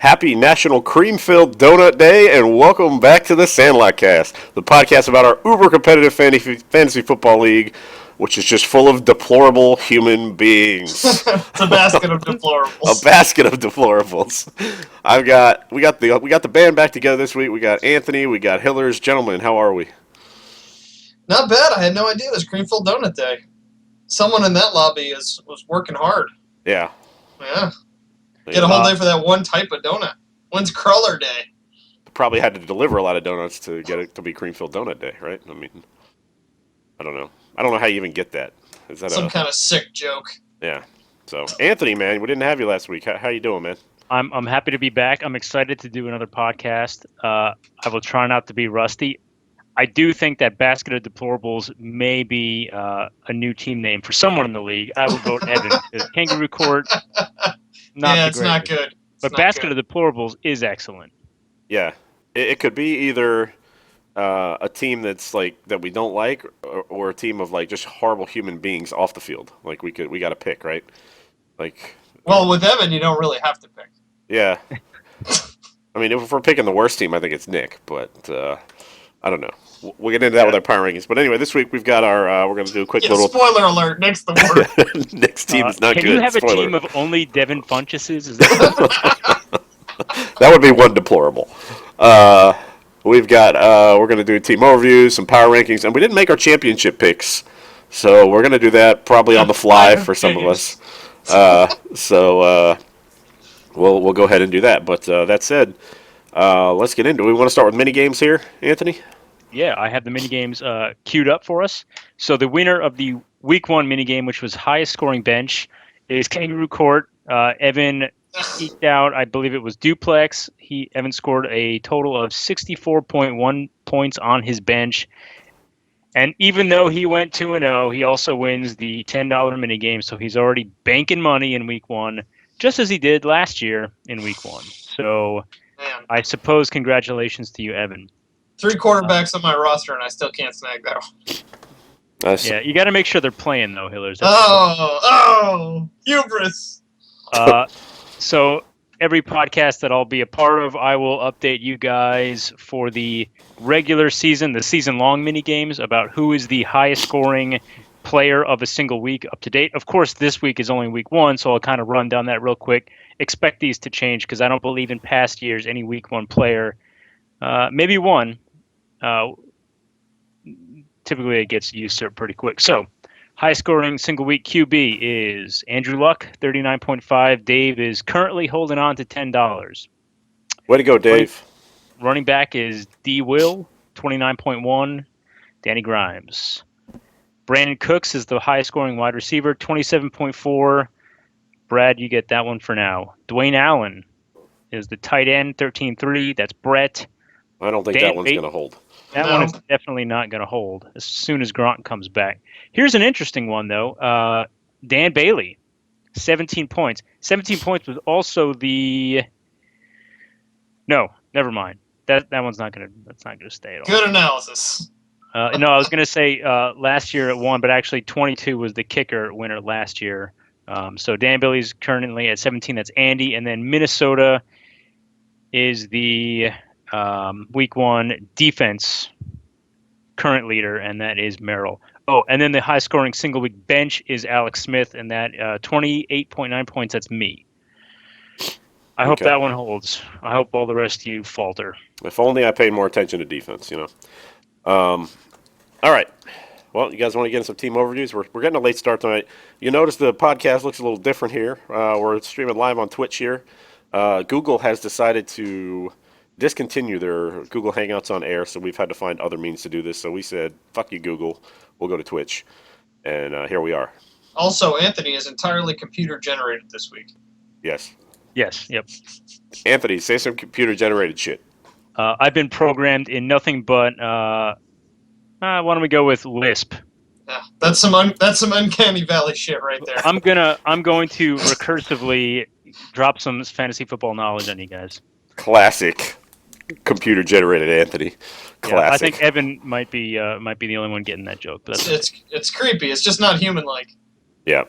Happy National Cream-Filled Donut Day, and welcome back to the Sandlot Cast, the podcast about our uber-competitive fantasy football league, which is just full of deplorable human beings. It's a basket of A deplorables. basket of deplorables. We got the band back together this week. We got Anthony, we got Hillers. Gentlemen, how are we? Not bad. I had no idea it was Creamfield Donut Day. Someone in that lobby was working hard. Yeah. Yeah. Get a whole day for that one type of donut. When's Cruller Day? Probably had to deliver a lot of donuts to get it to be Cream-Filled Donut Day, right? I mean, I don't know. I don't know how you even get that. Is that some kind of sick joke? Yeah. So, Anthony, man, we didn't have you last week. How you doing, man? I'm happy to be back. I'm excited to do another podcast. I will try not to be rusty. I do think that Basket of Deplorables may be a new team name for someone in the league. I would vote Evan. Kangaroo Court, It's not good. But Basket of Deplorables is excellent. Yeah. It could be either a team that's like that we don't like, or a team of like just horrible human beings off the field. Like we got to pick, right? Like. Well, with Evan, you don't really have to pick. Yeah. I mean, if we're picking the worst team, I think it's Nick. But I don't know. We'll get into that with our power rankings. But anyway, this week we've got our. We're going to do a quick little. Spoiler alert! Nick's the worst. Nick's team is not can good. You have Spoiler. a team of only Devin Funchuses? Is that that would be one deplorable. We've got. We're going to do team overviews, some power rankings, and we didn't make our championship picks, so we're going to do that probably on the fly for some of us. We'll go ahead and do that. But that said, let's get into it. We want to start with mini games here, Anthony. Yeah, I have the mini games queued up for us. So the winner of the Week 1 mini game, which was highest scoring bench, is Kangaroo Court. Evan eked out, I believe it was Duplex. Evan scored a total of 64.1 points on his bench. And even though he went 2-0, he also wins the $10 mini game. So he's already banking money in Week 1, just as he did last year in Week 1. So Man. I suppose congratulations to you, Evan. 3 quarterbacks on my roster, and I still can't snag that one. Yeah, you got to make sure they're playing, though, Hillers. Hubris. So every podcast that I'll be a part of, I will update you guys for the regular season, the season-long mini games, about who is the highest scoring player of a single week up to date. Of course, this week is only Week 1, so I'll kind of run down that real quick. Expect these to change because I don't believe in past years any Week 1 player, maybe one. Typically, it gets used to pretty quick. So, high scoring single week QB is Andrew Luck, 39.5. Dave is currently holding on to $10. Way to go, Dave. Running back is D. Will, 29.1. Danny Grimes. Brandon Cooks is the highest scoring wide receiver, 27.4. Brad, you get that one for now. Dwayne Allen is the tight end, 13.3. That's Brett. I don't think that one's going to hold. That one is definitely not going to hold as soon as Gronk comes back. Here's an interesting one, though. Dan Bailey, 17 points. 17 points was also the... No, never mind. That one's not going to. That's not going to stay at all. Good analysis. No, I was going to say last year it won, but actually 22 was the kicker winner last year. So Dan Bailey's currently at 17. That's Andy, and then Minnesota is the Week 1 defense current leader, and that is Merrill. Oh, and then the high-scoring single-week bench is Alex Smith, and that 28.9 points. That's me. I hope that one holds. I hope all the rest of you falter. If only I paid more attention to defense, All right. Well, you guys want to get into some team overviews? We're getting a late start tonight. You notice the podcast looks a little different here. We're streaming live on Twitch here. Google has decided to discontinue their Google Hangouts on air, so we've had to find other means to do this. So we said, fuck you, Google. We'll go to Twitch. And here we are. Also, Anthony is entirely computer-generated this week. Yes. Yes, yep. Anthony, say some computer-generated shit. I've been programmed in nothing but, why don't we go with Lisp? Yeah, that's some uncanny valley shit right there. I'm going to recursively drop some fantasy football knowledge on you guys. Classic computer-generated Anthony. Classic. Yeah, I think Evan might be the only one getting that joke. But it's creepy. It's just not human-like. Yeah.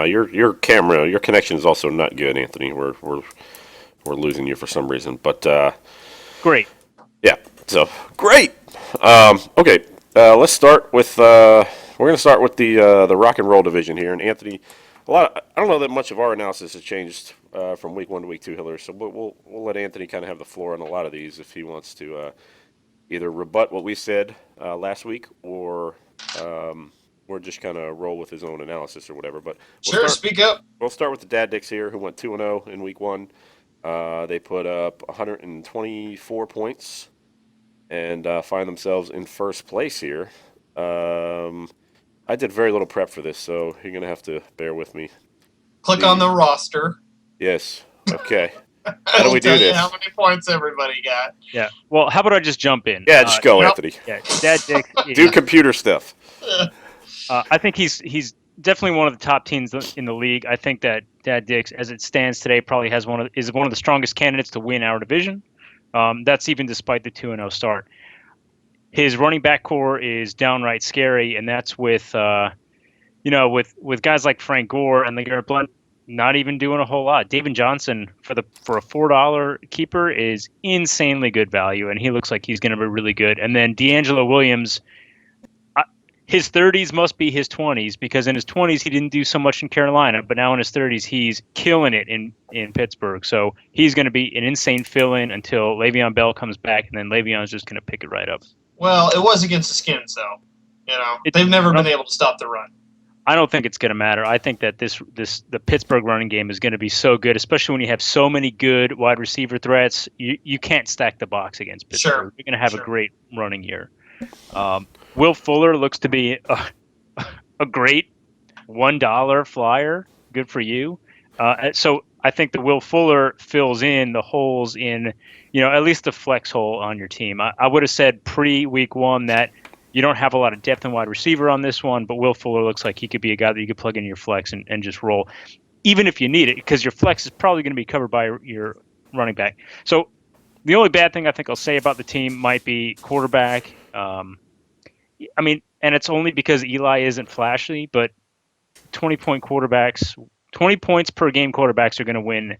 Your connection is also not good, Anthony. We're we're losing you for some reason. But Great. yeah, so great. Okay, let's start with we're going to start with the rock and roll division here, and Anthony. I don't know that much of our analysis has changed from week 1 to week 2, Hillary. So we'll let Anthony kind of have the floor on a lot of these if he wants to either rebut what we said last week or just kind of roll with his own analysis or whatever. But Sure, speak up. we'll start with the Dad Dicks here, who went 2-0 in week 1. They put up 124 points and find themselves in first place here. I did very little prep for this, so you're going to have to bear with me. Click on the roster. Yes. Okay. How do we do tell you this? how many points everybody got. Yeah. Well, how about I just jump in? Yeah, just go, Anthony. Yeah, Dad Dick. Do computer stuff. I think he's definitely one of the top teams in the league. I think that Dad Dicks, as it stands today, probably is one of the strongest candidates to win our division. That's even despite the 2-0 start. His running back core is downright scary, and that's with with guys like Frank Gore and LeGarrette Blount not even doing a whole lot. David Johnson for a $4 keeper is insanely good value, and he looks like he's going to be really good. And then D'Angelo Williams, his 30s must be his 20s, because in his 20s he didn't do so much in Carolina, but now in his 30s he's killing it in Pittsburgh. So he's going to be an insane fill-in until Le'Veon Bell comes back, and then Le'Veon's just going to pick it right up. Well, it was against the Skins, though. They've never been able to stop the run. I don't think it's going to matter. I think that the Pittsburgh running game is going to be so good, especially when you have so many good wide receiver threats. You can't stack the box against Pittsburgh. Sure. You're going to have a great running year. Will Fuller looks to be a great $1 flyer. Good for you. So I think that Will Fuller fills in the holes in, at least the flex hole on your team. I would have said pre-week 1 that you don't have a lot of depth in wide receiver on this one, but Will Fuller looks like he could be a guy that you could plug in your flex and just roll, even if you need it, because your flex is probably going to be covered by your running back. So the only bad thing I think I'll say about the team might be quarterback. And it's only because Eli isn't flashy, but 20-point quarterbacks, 20 points per game quarterbacks are going to win.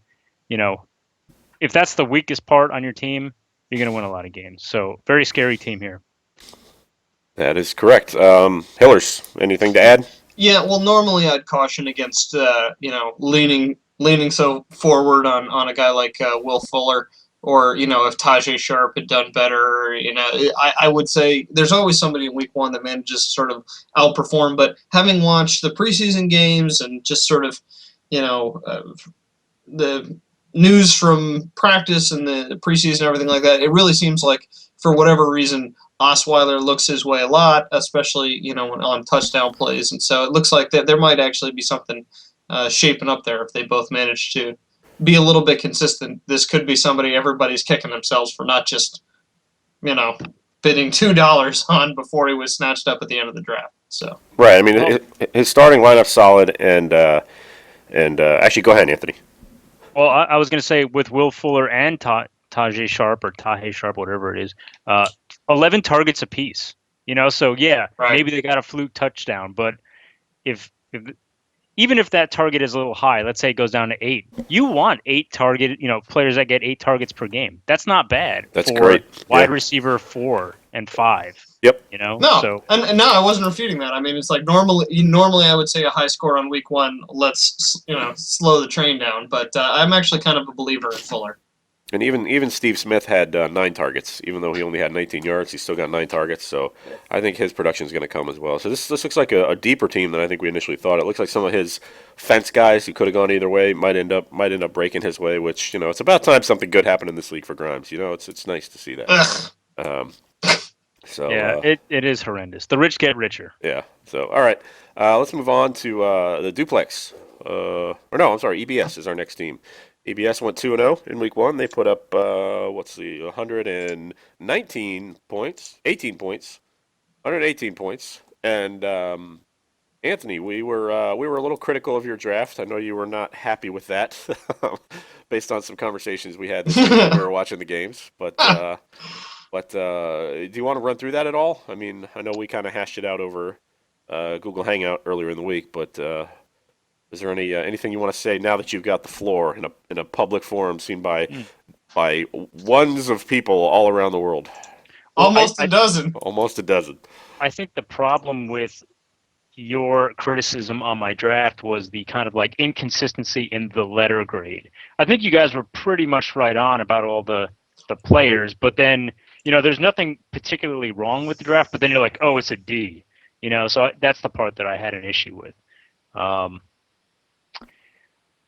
If that's the weakest part on your team, you're going to win a lot of games. So very scary team here. That is correct. Hillers, anything to add? Yeah, well, normally I'd caution against, leaning so forward on a guy like Will Fuller, or, if Tajay Sharp had done better. I would say there's always somebody in week 1 that manages to sort of outperform. But having watched the preseason games and just sort of, the news from practice and the preseason and everything like that, it really seems like, for whatever reason, Osweiler looks his way a lot, especially, on touchdown plays. And so it looks like that there might actually be something shaping up there if they both manage to be a little bit consistent. This could be somebody everybody's kicking themselves for not just, bidding $2 on before he was snatched up at the end of the draft. So Right. His starting lineup's solid, and actually, go ahead, Anthony. Well, I was going to say with Will Fuller and Tajay Sharp, or Tahay Sharp, whatever it is, 11 targets apiece. So yeah, Right. Maybe they got a fluke touchdown, but if even if that target is a little high, let's say it goes down to 8, you want 8 target, players that get 8 targets per game. That's not bad. That's for great. Wide Yeah. receiver 4 and 5. Yep. No, So and no, I wasn't refuting that. It's like normally I would say a high score on week 1. Let's slow the train down. But I'm actually kind of a believer in Fuller. And even Steve Smith had 9 targets, even though he only had 19 yards. He still got 9 targets, so I think his production is going to come as well. So this looks like a deeper team than I think we initially thought. It looks like some of his fence guys who could have gone either way might end up breaking his way. Which it's about time something good happened in this league for Grimes. It's nice to see that. So yeah, it is horrendous. The rich get richer. Yeah. So all right, let's move on to the Duplex. EBS is our next team. EBS went 2-0 in week 1. They put up 119 points, 18 points, 118 points. And Anthony, we were a little critical of your draft. I know you were not happy with that, based on some conversations we had this week when we were watching the games. But do you want to run through that at all? I know we kind of hashed it out over Google Hangout earlier in the week, but Is there anything you want to say now that you've got the floor in a public forum seen by ones of people all around the world? Well, Almost a dozen. Almost a dozen. I think the problem with your criticism on my draft was the kind of like inconsistency in the letter grade. I think you guys were pretty much right on about all the players, but then, there's nothing particularly wrong with the draft, but then you're like, oh, it's a D, so that's the part that I had an issue with.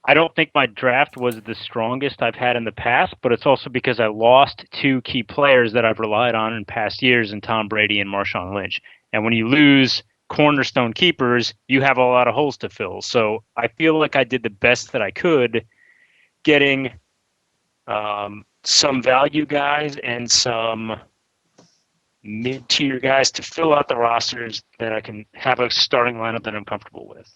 I don't think my draft was the strongest I've had in the past, but it's also because I lost two key players that I've relied on in past years in Tom Brady and Marshawn Lynch. And when you lose cornerstone keepers, you have a lot of holes to fill. So I feel like I did the best that I could getting some value guys and some mid-tier guys to fill out the rosters that I can have a starting lineup that I'm comfortable with.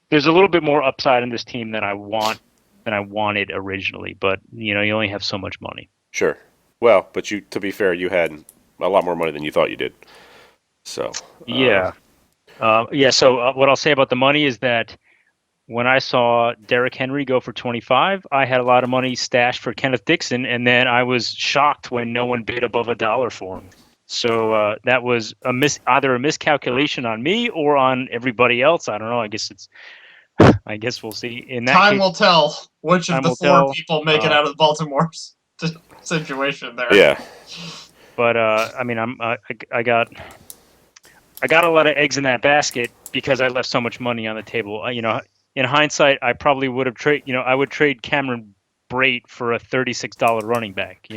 There's a little bit more upside in this team than I wanted originally, but you only have so much money. Sure. Well, but to be fair, you had a lot more money than you thought you did. So yeah. So what I'll say about the money is that when I saw Derrick Henry go for 25, I had a lot of money stashed for Kenneth Dixon, and then I was shocked when no one bid above $1 for him. So that was either a miscalculation on me or on everybody else. I don't know. I guess we'll see. In that Time case, will tell which of the four people make it out of Baltimore's situation there. Yeah. But I mean, I got a lot of eggs in that basket because I left so much money on the table. In hindsight, I probably would have I would trade Cameron Brate for a $36 running back.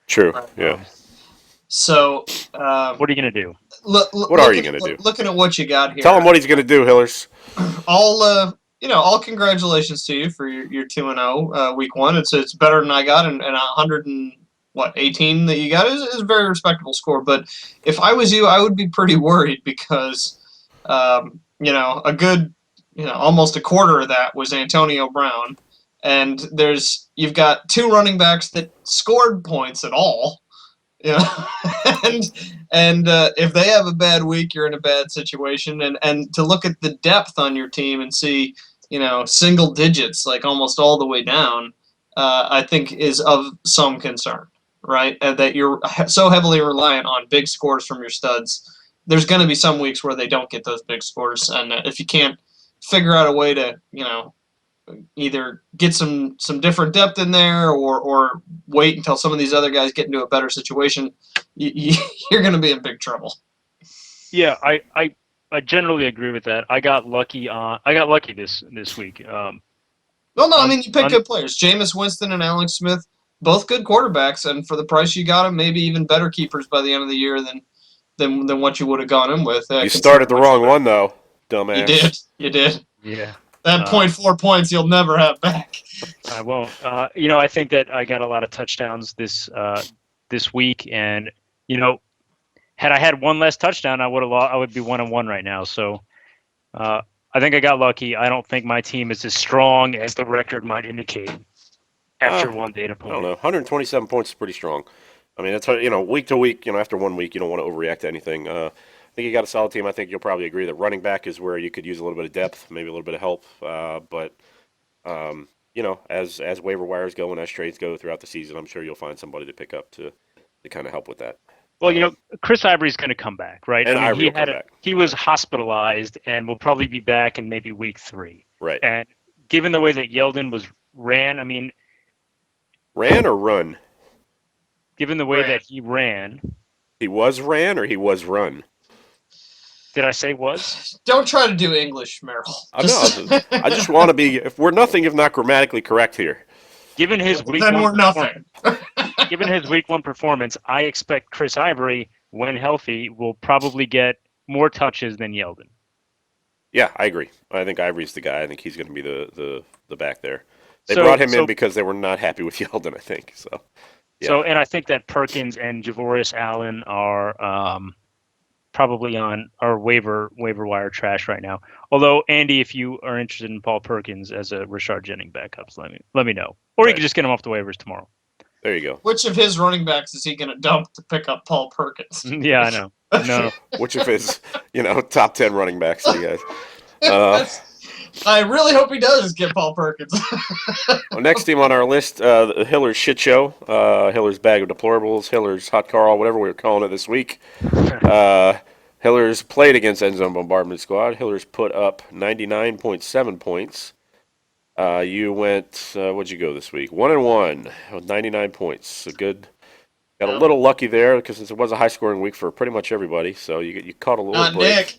True. Yeah. So, what are you gonna do? What are you gonna do? Looking at what you got here. Tell him what he's gonna do, Hillers. All congratulations to you for your 2-0 week one. It's better than I got, and 118 that you got is a very respectable score. But if I was you, I would be pretty worried because, a good, almost a quarter of that was Antonio Brown, and you've got two running backs that scored points at all. And if they have a bad week, you're in a bad situation. And to look at the depth on your team and see, single digits, like almost all the way down, I think is of some concern, right? That you're so heavily reliant on big scores from your studs. There's going to be some weeks where they don't get those big scores. And if you can't figure out a way to, either get some different depth in there or wait until some of these other guys get into a better situation, you're going to be in big trouble. Yeah, I generally agree with that. I got lucky this week. You picked good players. Jameis Winston and Alex Smith, both good quarterbacks, and for the price you got them, maybe even better keepers by the end of the year than what you would have gone in with. You started the wrong one, though, dumbass. You did. Yeah. That 0.4 points you'll never have back. I won't. I think that I got a lot of touchdowns this week, and had I had one less touchdown, I would be 1-1 right now. So I think I got lucky. I don't think my team is as strong as the record might indicate after one data point. I don't know. 127 points is pretty strong. I mean, it's week to week. After 1 week, you don't want to overreact to anything. I think you got a solid team. I think you'll probably agree that running back is where you could use a little bit of depth, maybe a little bit of help. But as waiver wires go and as trades go throughout the season, I'm sure you'll find somebody to pick up to kind of help with that. Well, Chris Ivory's going to come back, right? And Ivory will come back. He was hospitalized and will probably be back in maybe week 3. Right. And given the way that Yeldon ran, I mean, ran or run? Given the way that he ran, he was ran or he was run. Did I say was? Don't try to do English, Merrill. I just want to be. If we're nothing if not grammatically correct here. Given his week then one we're nothing. Given his week 1 performance, I expect Chris Ivory, when healthy, will probably get more touches than Yeldon. Yeah, I agree. I think Ivory's the guy. I think he's going to be the back there. They brought him in because they were not happy with Yeldon, I think. So. Yeah. So, and I think that Perkins and Javorius Allen are probably on our waiver wire trash right now. Although, Andy, if you are interested in Paul Perkins as a Rashard Jennings backups, let me know. Or you can just get him off the waivers tomorrow. There you go. Which of his running backs is he going to dump to pick up Paul Perkins? Yeah, I know. No. Which of his, top 10 running backs, you guys? I really hope he does get Paul Perkins. Well, next team on our list, the Hiller's Shit Show, Hiller's Bag of Deplorables, Hiller's Hot Carl, whatever we were calling it this week. Hiller's played against End Zone Bombardment Squad. Hiller's put up 99.7 points. You went, what'd you go this week? 1-1 with 99 points. So good. Got a little lucky there because it was a high-scoring week for pretty much everybody. So you caught a little Not break. Nick.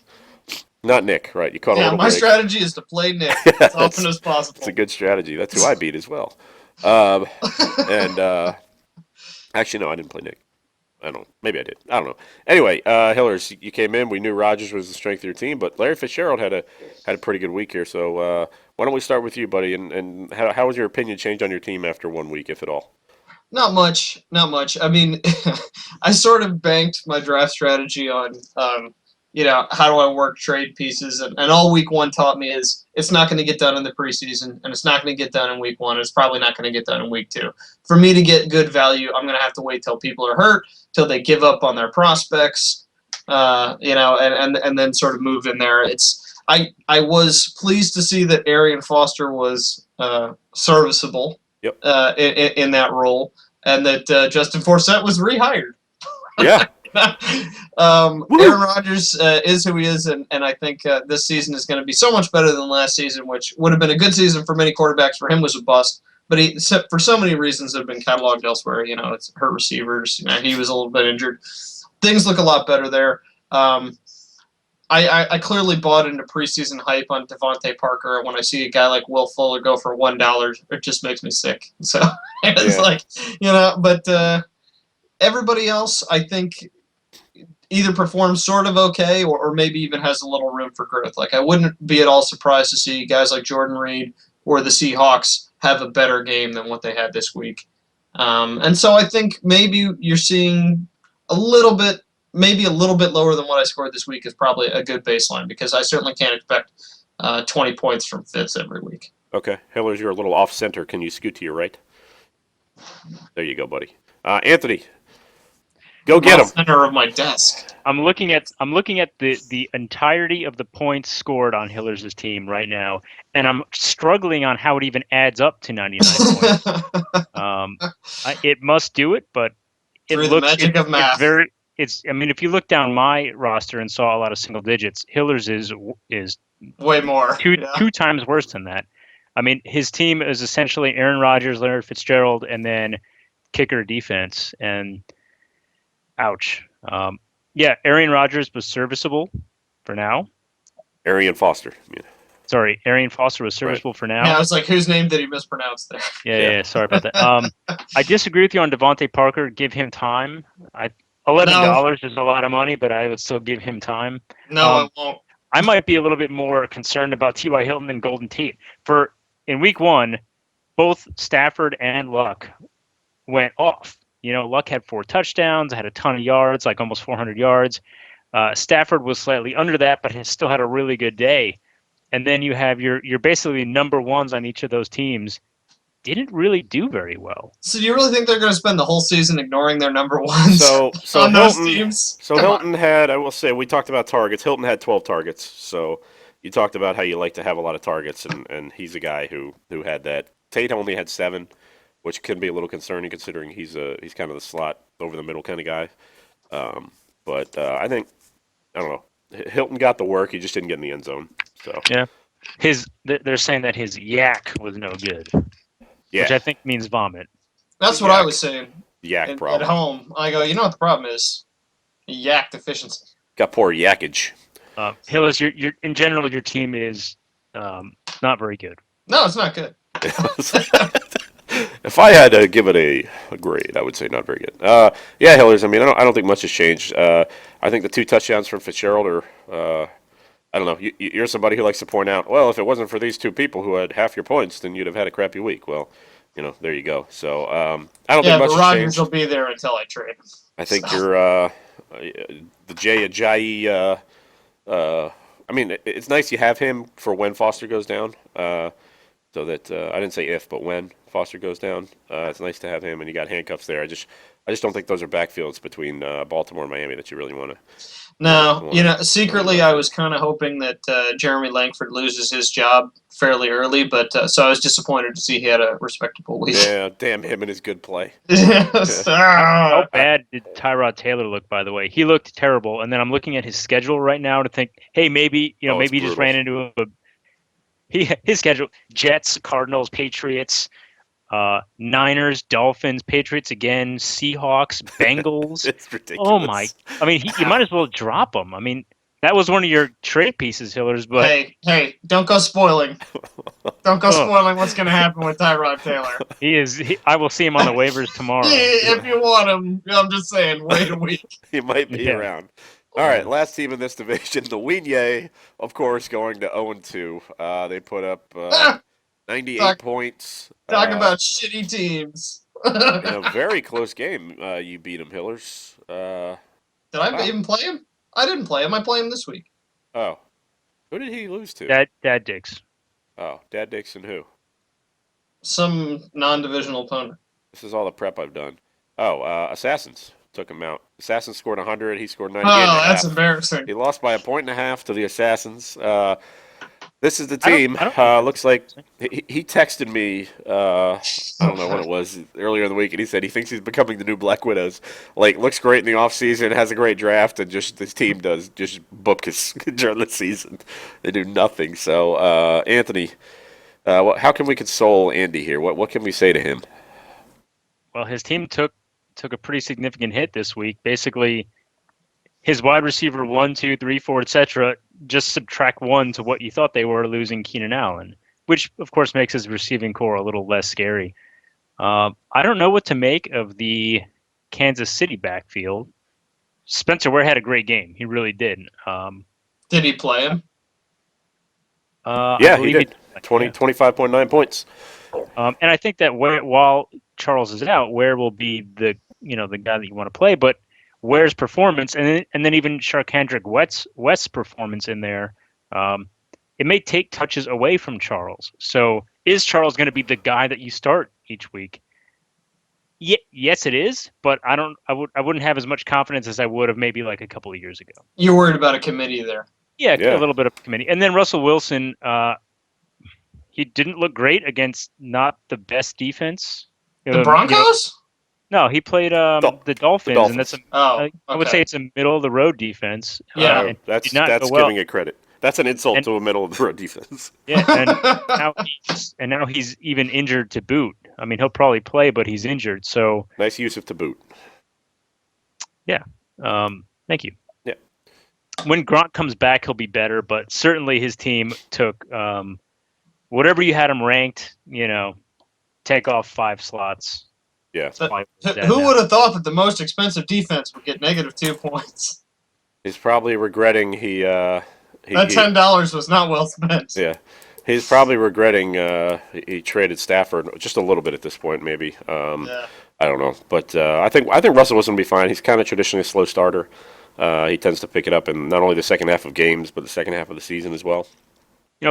Not Nick, right? You caught a Yeah, little my break. strategy is to play Nick as often as possible. It's a good strategy. That's who I beat as well. Actually, no, I didn't play Nick. I don't know. Maybe I did. I don't know. Anyway, Hillers, you came in. We knew Rogers was the strength of your team, but Larry Fitzgerald had a pretty good week here. So why don't we start with you, buddy? And how was your opinion changed on your team after 1 week, if at all? Not much. I mean, I sort of banked my draft strategy on, how do I work trade pieces, and all week one taught me is it's not going to get done in the preseason, and it's not going to get done in week one. It's probably not going to get done in week two. For me to get good value, I'm going to have to wait till people are hurt, till they give up on their prospects, and then sort of move in there. I was pleased to see that Arian Foster was serviceable. Yep. In that role, and that Justin Forsett was rehired. Yeah. Aaron Rodgers is who he is, and I think this season is going to be so much better than last season, which would have been a good season for many quarterbacks. For him, was a bust. But for so many reasons that have been cataloged elsewhere, it's hurt receivers. He was a little bit injured. Things look a lot better there. I clearly bought into preseason hype on Devontae Parker. When I see a guy like Will Fuller go for $1, it just makes me sick. So it's but everybody else, I think, either performs sort of okay or maybe even has a little room for growth. Like, I wouldn't be at all surprised to see guys like Jordan Reed or the Seahawks have a better game than what they had this week. And so I think maybe you're seeing maybe a little bit lower than what I scored this week is probably a good baseline, because I certainly can't expect 20 points from Fitz every week. Okay. Hillers, you're a little off center. Can you scoot to your right? There you go, buddy. Anthony, go get him. Center of my desk. I'm looking at the entirety of the points scored on Hillers' team right now, and I'm struggling on how it even adds up to 99 points. It must do it, but Through the magic of math. If you look down my roster and saw a lot of single digits, Hillers is way more. Two times worse than that. I mean, his team is essentially Aaron Rodgers, Larry Fitzgerald, and then kicker defense. And ouch. Aaron Rodgers was serviceable for now. Arian Foster. Yeah. Sorry, Arian Foster was serviceable for now. Yeah, I was like, whose name did he mispronounce there? Yeah, sorry about that. I disagree with you on Devontae Parker. Give him time. $11 is a lot of money, but I would still give him time. No, I won't. I might be a little bit more concerned about T.Y. Hilton and Golden Tate. In week one, both Stafford and Luck went off. Luck had 4 touchdowns, had a ton of yards, like almost 400 yards. Stafford was slightly under that, but he still had a really good day. And then you have your basically number ones on each of those teams didn't really do very well. So do you really think they're going to spend the whole season ignoring their number ones so on Hilton, those teams? So Hilton had, I will say, we talked about targets. Hilton had 12 targets. So you talked about how you like to have a lot of targets, and he's a guy who had that. Tate only had 7, which can be a little concerning considering he's kind of the slot over the middle kind of guy. But I think, I don't know, Hilton got the work. He just didn't get in the end zone. So yeah, they're saying that his yak was no good. Yeah. Which I think means vomit. That's what I was saying. Yak problem. At home, I go, you know what the problem is? Yak deficiency. Got poor yakage. Hillis, you're in general, your team is not very good. No, it's not good. If I had to give it a grade, I would say not very good. Hillers, I mean, I don't think much has changed. I think the 2 touchdowns from Fitzgerald are, I don't know, you're somebody who likes to point out, well, if it wasn't for these 2 people who had half your points, then you'd have had a crappy week. Well, there you go. So I don't think much has changed. Yeah, but Rodgers will be there until I trade him. I think you're the Jay Ajayi. I mean, it's nice you have him for when Foster goes down. So that I didn't say if, but when Foster goes down, it's nice to have him, and you got handcuffs there. I just don't think those are backfields between Baltimore and Miami that you really want to. No, secretly I was kind of hoping that Jeremy Langford loses his job fairly early, but so I was disappointed to see he had a respectable week. Yeah, damn him and his good play. Yes. How bad did Tyrod Taylor look, by the way? He looked terrible. And then I'm looking at his schedule right now to think, hey, maybe Oh, it's maybe he just brutal. ran into his schedule: Jets, Cardinals, Patriots, Niners, Dolphins, Patriots again, Seahawks, Bengals. It's ridiculous. Oh my! I mean, you might as well drop him. I mean, that was one of your trade pieces, Hillers. But Hey, don't go spoiling. Don't go spoiling what's going to happen with Tyrod Taylor. I will see him on the waivers tomorrow. If you want him, I'm just saying, wait a week. He might be Yeah. around. All right, last team in this division, the Weenyay, of course, going to 0-2. They put up 98 points. Talk about shitty teams. In a very close game, you beat them, Hillers. Did I even play him? I didn't play him. I play him this week. Oh. Who did he lose to? Dad Dix. Oh, Dad Dixon who? Some non-divisional opponent. This is all the prep I've done. Oh, Assassins took him out. Assassins scored 100. He scored 98 and a Oh, that's half. embarrassing. He lost by 1.5 to the Assassins. This is the I don't- team. I don't- Looks like he texted me. I don't know when it was earlier in the week, and he said he thinks he's becoming the new Black Widows. Like, looks great in the off season, has a great draft, and just this team does just bupkis during the season. They do nothing. So, Anthony, how can we console Andy here? What can we say to him? Well, his team took a pretty significant hit this week. Basically, his wide receiver 1, 2, 3, 4, etc. Just subtract 1 to what you thought they were, losing Keenan Allen, which of course makes his receiving core a little less scary. I don't know what to make of the Kansas City backfield. Spencer Ware had a great game. He really did. Did he play him? I Yeah, he believe did. 25.9 points. And I think that while Charles is out, Ware will be the guy that you want to play. But Ware's performance, and then even Sharkhandrick West's performance in there, it may take touches away from Charles. So is Charles going to be the guy that you start each week? Yes, it is. But I wouldn't have as much confidence as I would have maybe like a couple of years ago. You're worried about a committee there. Yeah, Yeah. a little bit of committee. And then Russell Wilson, he didn't look great against not the best defense. The Broncos? No, he played the Dolphins, and that's Oh, I would say it's a middle of the road defense. Yeah. and That's did not go well. giving it credit. That's an insult And- to a middle of the road defense. Yeah, and now he's even injured to boot. I mean, he'll probably play, but he's injured. So Nice use of to boot. thank you. Yeah. When Gronk comes back, he'll be better, but certainly his team took whatever you had him ranked. Take off 5 slots. Yeah. Who would have thought that the most expensive defense would get -2 points? He's probably regretting That $10 was not well spent. Yeah, he's probably regretting he traded Stafford just a little bit at this point, maybe. Yeah. I don't know, but I think Russell was going to be fine. He's kind of traditionally a slow starter. He tends to pick it up in not only the second half of games, but the second half of the season as well.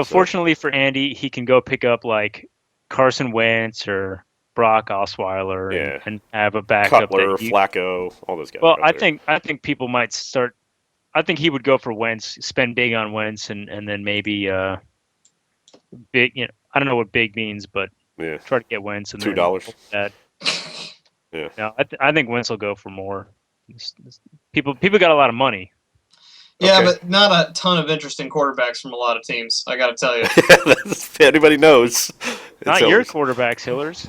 Fortunately for Andy, he can go pick up like Carson Wentz or Brock Osweiler Yeah. and have a backup. Cutler, Flacco, all those guys. Well, right there. I think people might start. I think he would go for Wentz, spend big on Wentz, and then maybe big. I don't know what big means, but Yeah. try to get Wentz and $2. That. Yeah. No, I think Wentz will go for more. People got a lot of money. Yeah, Okay. but not a ton of interesting quarterbacks from a lot of teams. I got to tell you. If anybody knows. Not it's your always- quarterbacks, Hillers.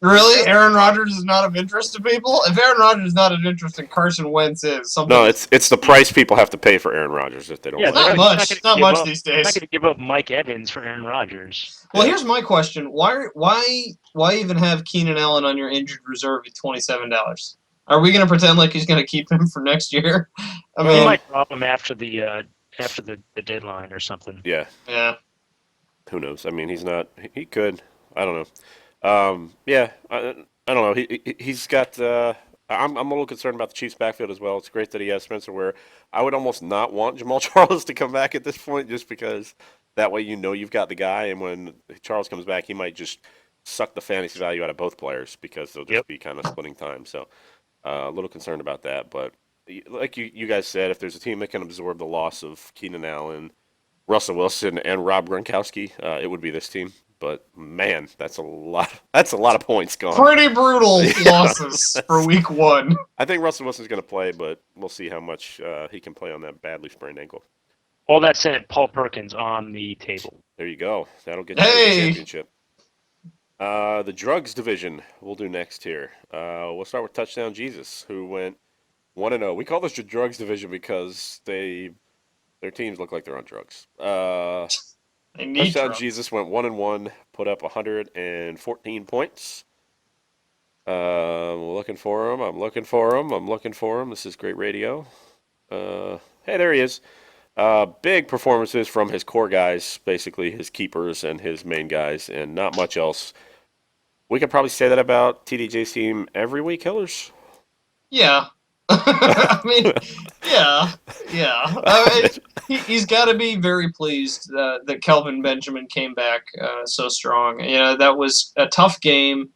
Really, Aaron Rodgers is not of interest to people. If Aaron Rodgers is not of interest, and Carson Wentz is something. No, it's the price people have to pay for Aaron Rodgers if they don't. Yeah, like they're him. not much. gonna Not give much up- these I'm not days. going to give up Mike Evans for Aaron Rodgers. Well, here's my question: Why even have Keenan Allen on your injured reserve at $27? Are we going to pretend like he's going to keep him for next year? I He mean, might drop him after the deadline or something. Yeah. yeah. Who knows? I mean, he's not. He could. I don't know. Yeah. I don't know. He's got. I'm a little concerned about the Chiefs' backfield as well. It's great that he has Spencer Ware. I would almost not want Jamal Charles to come back at this point, just because that way you've got the guy, and when Charles comes back, he might just suck the fantasy value out of both players because they'll just Yep. be kind of splitting time. So a little concerned about that, but like you guys said, if there's a team that can absorb the loss of Keenan Allen, Russell Wilson, and Rob Gronkowski, it would be this team. But man, that's a lot. That's a lot of points gone. Pretty brutal Yeah. losses for week 1. I think Russell Wilson's going to play, but we'll see how much he can play on that badly sprained ankle. All that said, Paul Perkins on the table. There you go. That'll get you to the Hey! championship. The drugs division we'll do next here. We'll start with Touchdown Jesus, who went 1-0. We call this the drugs division because their teams look like they're on drugs. They need Touchdown drugs. Jesus went 1-1, put up 114 points. Looking for him. I'm looking for him. This is great radio. Hey, there he is. Big performances from his core guys, basically his keepers and his main guys, and not much else. We could probably say that about TDJ's team every week, Hillers. Yeah. I mean, yeah. I mean, he's got to be very pleased that Kelvin Benjamin came back so strong. That was a tough game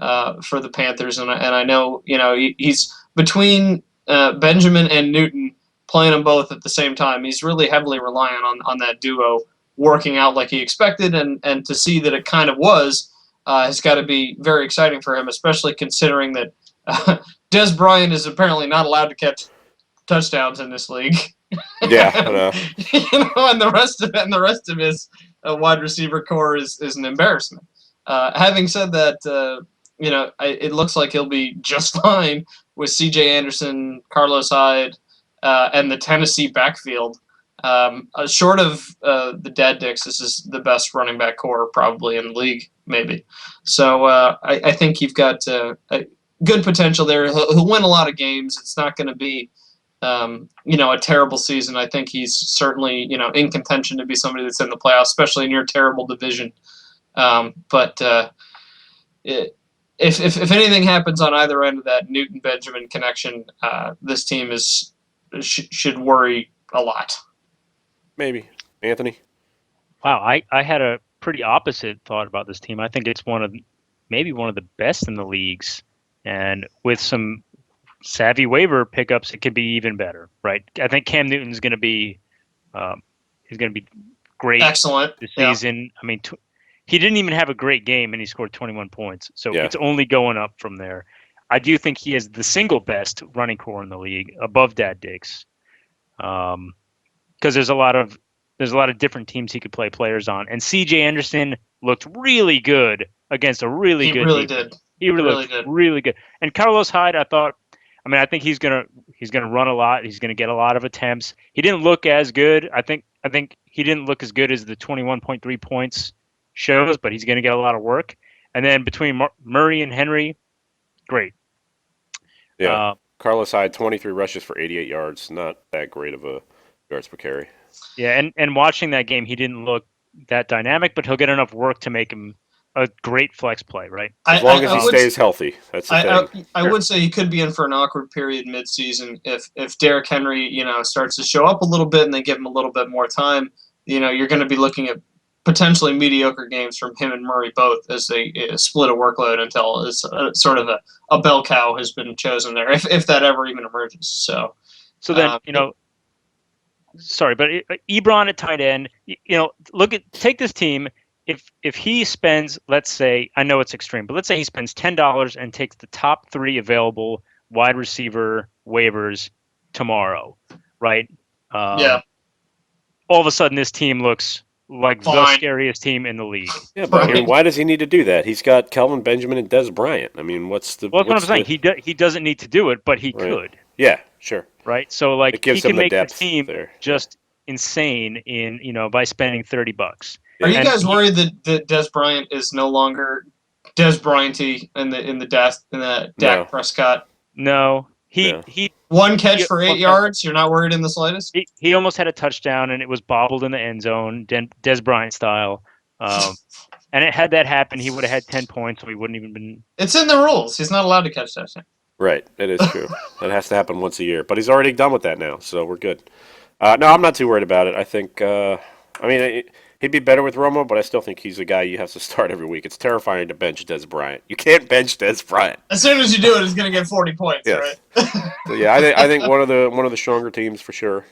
for the Panthers, and I know he's between Benjamin and Newton, playing them both at the same time. He's really heavily reliant on that duo working out like he expected, and to see that it kind of was has got to be very exciting for him, especially considering that Dez Bryant is apparently not allowed to catch touchdowns in this league. Yeah, I know. And the rest of his wide receiver core is an embarrassment. Having said that, it looks like he'll be just fine with C.J. Anderson, Carlos Hyde, and the Tennessee backfield. Short of the Dad Dicks, this is the best running back core probably in the league, maybe. So I think you've got a good potential there. He'll win a lot of games. It's not going to be, a terrible season. I think he's certainly, in contention to be somebody that's in the playoffs, especially in your terrible division. But if anything happens on either end of that Newton-Benjamin connection, this team should worry a lot. Maybe. Anthony? Wow, I had a pretty opposite thought about this team. I think it's maybe one of the best in the leagues, and with some savvy waiver pickups, it could be even better, right? I think Cam Newton's going to be great Excellent. this season. I mean, he didn't even have a great game, and he scored 21 points, so Yeah. it's only going up from there. I do think he has the single best running core in the league, above Dad Dicks, because there's a lot of different teams he could play players on. And C.J. Anderson looked really good against a really good He really defense. did. He really really looked did. really good. And Carlos Hyde, I think he's gonna run a lot. He's gonna get a lot of attempts. He didn't look as good. I think he didn't look as good as the 21.3 points shows, but he's gonna get a lot of work. And then between Murray and Henry, great. Yeah. Carlos Hyde, 23 rushes for 88 yards. Not that great of a yards per carry. Yeah, and watching that game, he didn't look that dynamic, but he'll get enough work to make him a great flex play, right? As long as he stays healthy. That's the thing. I would say he could be in for an awkward period midseason if Derrick Henry, starts to show up a little bit and they give him a little bit more time. You're going to be looking at potentially mediocre games from him and Murray both as they split a workload until it's sort of a bell cow has been chosen there, if that ever even emerges. So then, sorry, but Ebron at tight end, take this team. If he spends, let's say, I know it's extreme, but let's say he spends $10 and takes the top 3 available wide receiver waivers tomorrow, right? Yeah. All of a sudden, this team looks like the Fine. scariest team in the league. Yeah, but Right. why does he need to do that? He's got Kelvin Benjamin and Dez Bryant. I mean, what's the... Well, that's what I'm what's saying. He doesn't need to do it, but he Right. could, Yeah, sure. right? So It he gives can him the make the depth team there. just insane by spending $30. Are you And guys worried that Dez Bryant is no longer Dez Bryant-y in the Dak No. Prescott? No, Yeah. he One catch Yeah, for 8 okay. yards. You're not worried in the slightest. he almost had a touchdown, and it was bobbled in the end zone, Des Bryant style. And had that happen, he would have had 10 points, so he wouldn't even been. It's in the rules. He's not allowed to catch touchdown. Right, it is true. That has to happen once a year. But he's already done with that now, so we're good. No, I'm not too worried about it. I think, He'd be better with Romo, but I still think he's a guy you have to start every week. It's terrifying to bench Des Bryant. You can't bench Des Bryant. As soon as you do it, he's going to get 40 points, Yes. right? So, yeah, I think one of the stronger teams for sure.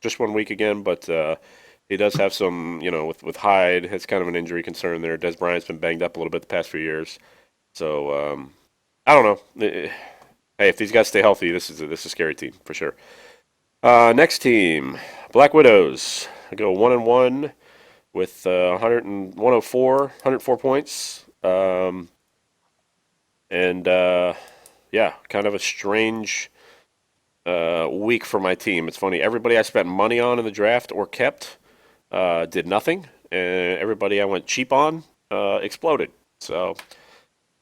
Just 1 week again, but he does have some, with Hyde, it's kind of an injury concern there. Des Bryant's been banged up a little bit the past few years, so I don't know. Hey, if these guys stay healthy, this is a scary team for sure. Next team, Black Widows. I go 1-1 with 104 points. Yeah, kind of a strange week for my team. It's funny. Everybody I spent money on in the draft or kept did nothing, and everybody I went cheap on exploded. So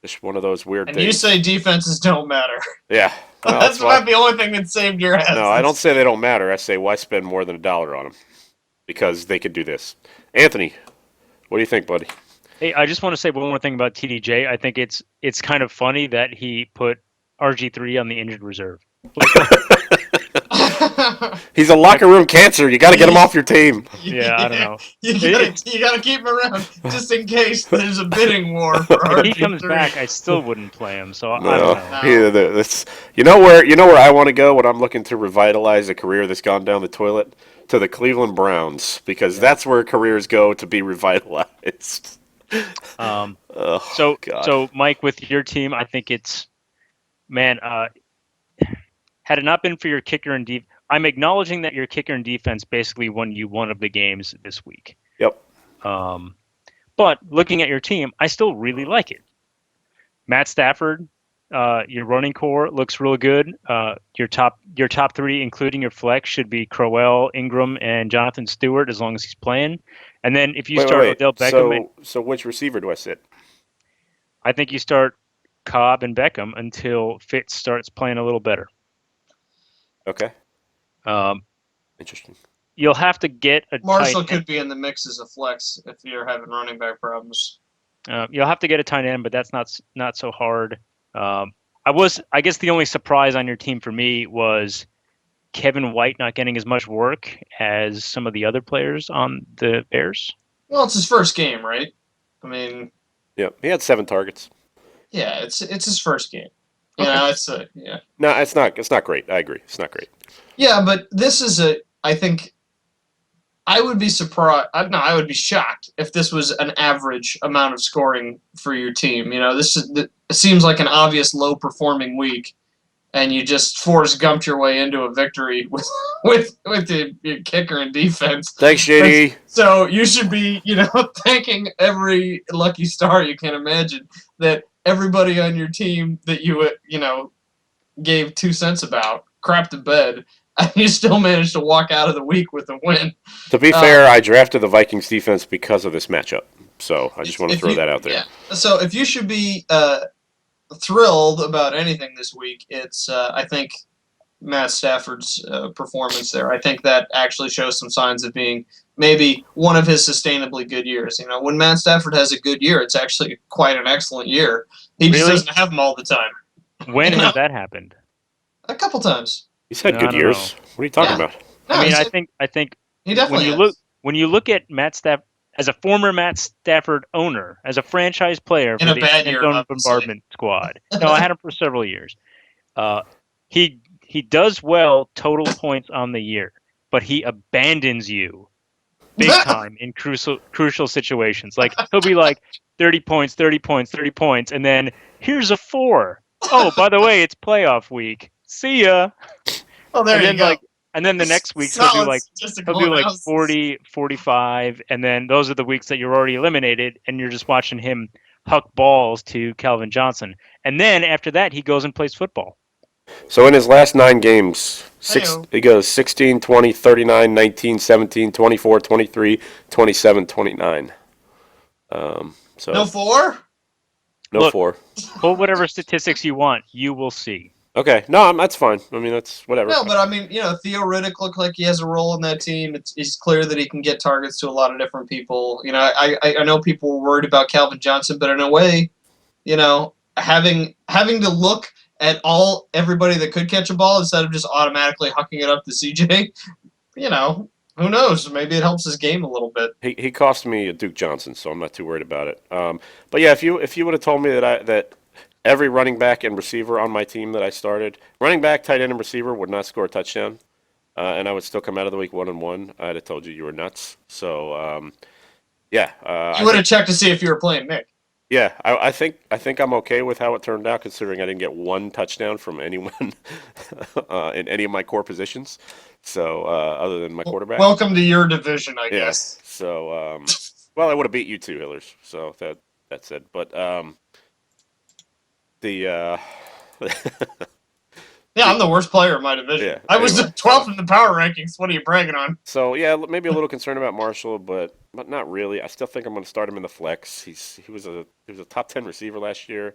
just one of those weird And things. you say defenses don't matter. Yeah. Well, That's why- about the only thing that saved your ass. No, I don't say they don't matter. I say why spend more than $1 on them? Because they could do this. Anthony, what do you think, buddy? Hey, I just want to say one more thing about TDJ. I think it's kind of funny that he put RG3 on the injured reserve. He's a locker room cancer. You got to get him off your team. Yeah, I don't know. You gotta keep him around just in case there's a bidding war for If he RG3. comes back, I still wouldn't play him. So I No, don't know. you know where I want to go when I'm looking to revitalize a career that's gone down the toilet? To the Cleveland Browns, because that's where careers go to be revitalized. Um, Oh, so God. so Mike, with your team, I think it's had it not been for your kicker and I'm acknowledging that your kicker and defense basically won you one of the games this week. Yep. But looking at your team, I still really like it. Matt Stafford, your running core looks real good. Your top three, including your flex, should be Crowell, Ingram, and Jonathan Stewart, as long as he's playing. And then if you start Odell Beckham, So which receiver do I sit? I think you start Cobb and Beckham until Fitz starts playing a little better. Okay. Um, Interesting. you'll have to get a Marshall tight could be in the mix as a flex if you're having running back problems. You'll have to get a tight end, but that's not so hard. I guess the only surprise on your team for me was Kevin White not getting as much work as some of the other players on the Bears. Well, it's his first game, right? I mean, Yep. He had 7 targets. yeah, it's his first game. You know, yeah. No, it's not great. I agree. It's not great. Yeah, but this is I think I would be surprised. I would be shocked if this was an average amount of scoring for your team. You know, it seems like an obvious low performing week, and you just Forrest Gumped your way into a victory with your kicker and defense. Thanks, JD. So you should be, thanking every lucky star you can imagine that everybody on your team that you gave 2 cents about crapped the bed, and you still managed to walk out of the week with a win. To be fair, I drafted the Vikings defense because of this matchup. So I just want to throw that out there. Yeah. So if you should be thrilled about anything this week, it's I think Matt Stafford's performance there. I think that actually shows some signs of being maybe one of his sustainably good years. You know, when Matt Stafford has a good year, it's actually quite an excellent year. He just Really? doesn't have them all the time. When You know? has that happened? A couple times. He's had No, good I don't years. know. What are you talking Yeah. about? No, I mean, he's- I think he definitely when you look at Matt Stafford as a former Matt Stafford owner, as a franchise player In for a the bad year, Zone obviously. Bombardment Squad. No, I had him for several years. He does well total points on the year, but he abandons you big time in crucial situations. Like he'll be like 30 points, 30 points, 30 points, and then here's a 4. Oh, by the way, it's playoff week. See ya. Oh, there and you then go. and then the next week Solid statistical he'll do like analysis. 40, 45, and then those are the weeks that you're already eliminated, and you're just watching him huck balls to Calvin Johnson. And then after that, he goes and plays football. So in his last 9 games, Heyo. he goes 16, 20, 39, 19, 17, 24, 23, 27, 29. So No 4? no Look. 4. Pull whatever statistics you want, you will see. Okay, no, that's fine. I mean, that's whatever. No, but I mean, Theo Riddick looked like he has a role in that team. It's clear that he can get targets to a lot of different people. You know, I know people were worried about Calvin Johnson, but in a way, having to look at everybody that could catch a ball instead of just automatically hucking it up to CJ, Who knows? Maybe it helps his game a little bit. He cost me a Duke Johnson, so I'm not too worried about it. But yeah, if you would have told me that every running back and receiver on my team that I started, running back, tight end, and receiver would not score a touchdown, and I would still come out of the week 1-1, I'd have told you were nuts. So yeah, You would have checked to see if you were playing Nick. yeah, I think I'm okay with how it turned out, considering I didn't get one touchdown from anyone in any of my core positions. So other than my quarterback. Welcome to your division, I Yeah. guess. So, well, I would have beat you too, Hillers. So that's it. But the Yeah, I'm the worst player in my division. Yeah, I was anyway. 12th in the power rankings. What are you bragging on? so yeah, maybe a little concerned about Marshall, but not really. I still think I'm going to start him in the flex. He was a top 10 receiver last year.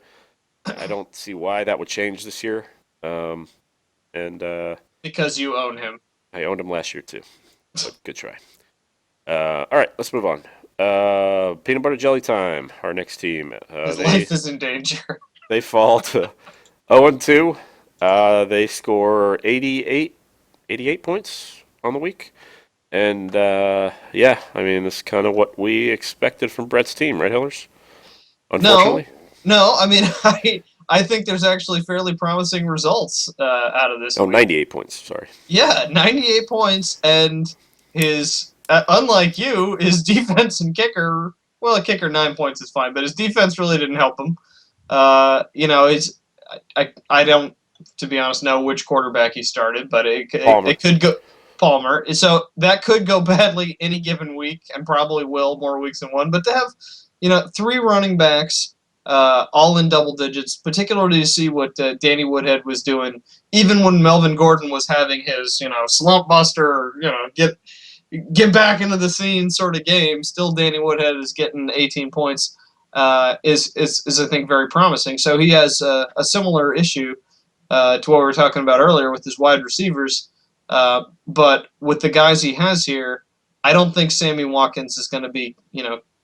I don't see why that would change this year. And Because you own him. I owned him last year too. But good try. All right, let's move on. Peanut butter jelly time. Our next team. His life is in danger. They fall to 0-2. They score 88 points on the week. And yeah, I mean, it's kind of what we expected from Brett's team, right, Hillers? Unfortunately. No, I mean, I think there's actually fairly promising results out of this. Oh, week. 98 points. Sorry. Yeah, 98 points, and his unlike you, his defense and kicker. Well, a kicker 9 points is fine, but his defense really didn't help him. I don't, to be honest, know which quarterback he started, but it could go Palmer. So that could go badly any given week, and probably will more weeks than one. But to have, 3 running backs, all in double digits, particularly to see what Danny Woodhead was doing, even when Melvin Gordon was having his, slump buster, get back into the scene sort of game. Still, Danny Woodhead is getting 18 points. Is I think very promising. So he has a similar issue to what we were talking about earlier with his wide receivers. But with the guys he has here, I don't think Sammy Watkins is going to be,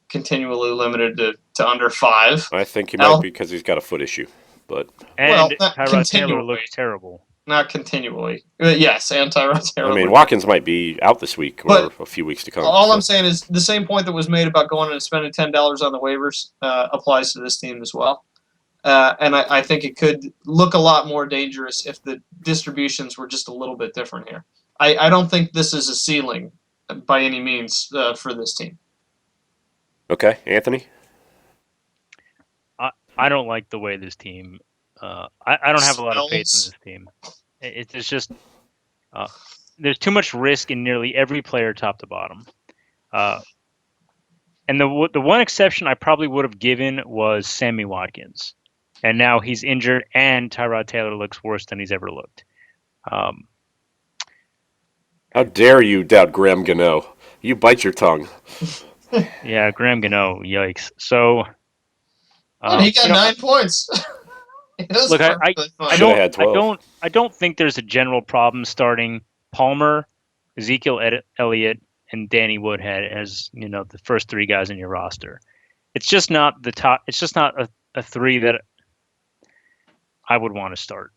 continually limited to under 5. I think he might be because he's got a foot issue. But And not Tyrod Taylor continually. looks terrible. Not continually. Yes, and Tyrod Taylor. I mean, Watkins might be out this week or But a few weeks to come. All so. I'm saying is the same point that was made about going and spending $10 on the waivers applies to this team as well. And I think it could look a lot more dangerous if the distributions were just a little bit different here. I don't think this is a ceiling by any means for this team. Okay, Anthony? I don't like the way this team. I don't have a lot of faith in this team. It's just there's too much risk in nearly every player, top to bottom. And the one exception I probably would have given was Sammy Watkins, and now he's injured, and Tyrod Taylor looks worse than he's ever looked. How dare you doubt Graham Gano? You bite your tongue. Yeah, Graham Gano, yikes. So He got 9 points. Look, I Should've had 12. I don't think there's a general problem starting Palmer, Ezekiel Elliott, and Danny Woodhead as the first 3 guys in your roster. It's just not the top. It's just not a 3 that I would want to start.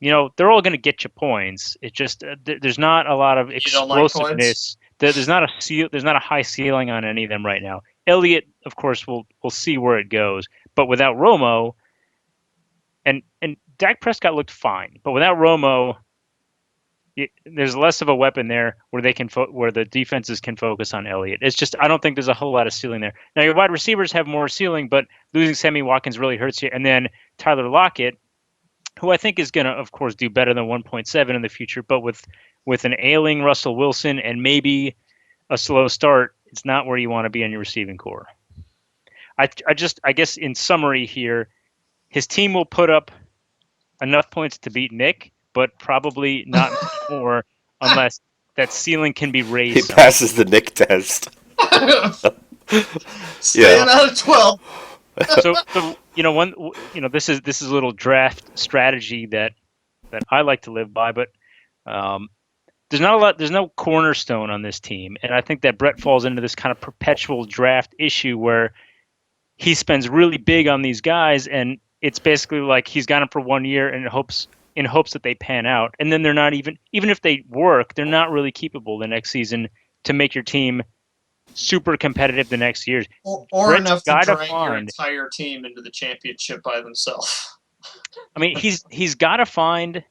They're all going to get you points. It's just there's not a lot of explosiveness. There's not a high ceiling on any of them right now. Elliott, of course, we'll see where it goes, but without Romo, and Dak Prescott looked fine, but without Romo, there's less of a weapon there where they can where the defenses can focus on Elliott. It's just I don't think there's a whole lot of ceiling there. Now your wide receivers have more ceiling, but losing Sammy Watkins really hurts you. And then Tyler Lockett, who I think is going to, of course, do better than 1.7 in the future, but with an ailing Russell Wilson and maybe a slow start, it's not where you want to be in your receiving core. I guess in summary here, his team will put up enough points to beat Nick, but probably not more unless that ceiling can be raised. He passes the Nick test. Staying out of 12. So this is a little draft strategy that I like to live by, but there's no cornerstone on this team, and I think that Brett falls into this kind of perpetual draft issue where he spends really big on these guys, and it's basically like he's got them for 1 year and hopes in hopes that they pan out, and then they're not even if they work, they're not really keepable the next season to make your team super competitive the next years. Or Brett's enough to gotta drag your find- entire team into the championship by themselves. I mean, he's got to find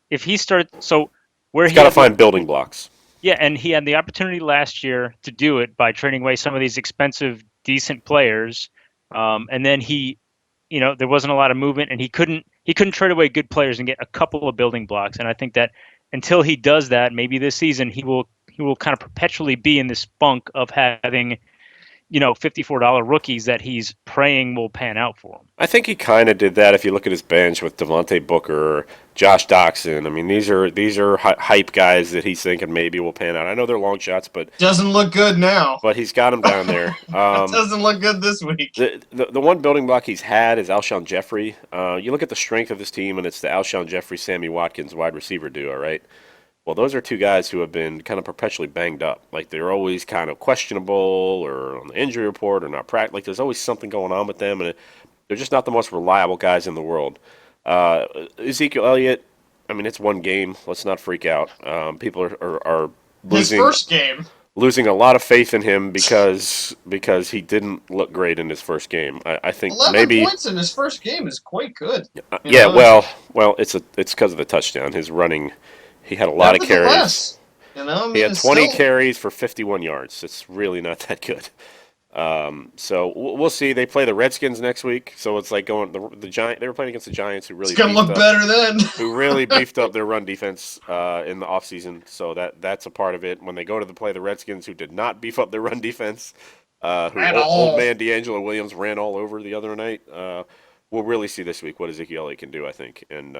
if he starts. So where He's he got to had the- find building blocks. Yeah, and he had the opportunity last year to do it by trading away some of these expensive, decent players, and then there wasn't a lot of movement, and he couldn't trade away good players and get a couple of building blocks. And I think that until he does that, maybe this season he will kind of perpetually be in this funk of having, $54 rookies that he's praying will pan out for him. I think he kind of did that if you look at his bench with Devontae Booker, Josh Doxson. I mean, these are hype guys that he's thinking maybe will pan out. I know they're long shots, but Doesn't look good now. but he's got them down there. Doesn't look good this week. The one building block he's had is Alshon Jeffrey. You look at the strength of this team, and it's the Alshon Jeffrey, Sammy Watkins wide receiver duo, right? Well, those are two guys who have been kind of perpetually banged up. Like, they're always kind of questionable or on the injury report or not practice. Like, there's always something going on with them, and they're just not the most reliable guys in the world. Ezekiel Elliott, I mean, it's one game. Let's not freak out. People are losing. His first game. Losing a lot of faith in him because he didn't look great in his first game. I think 11 maybe points in his first game is quite good. yeah. know? Well, it's because of the touchdown. His running, he had a lot of carries. Nevertheless, He had 20 still, carries for 51 yards. It's really not that good. So we'll see. They play the Redskins next week, so it's like going the Giant. They were playing against the Giants, who really it's gonna look better then. who really beefed up their run defense in the offseason. So that's a part of it. When they go to play the Redskins, who did not beef up their run defense, old man D'Angelo Williams ran all over the other night. We'll really see this week what Ezekiel Elliott can do, I think. And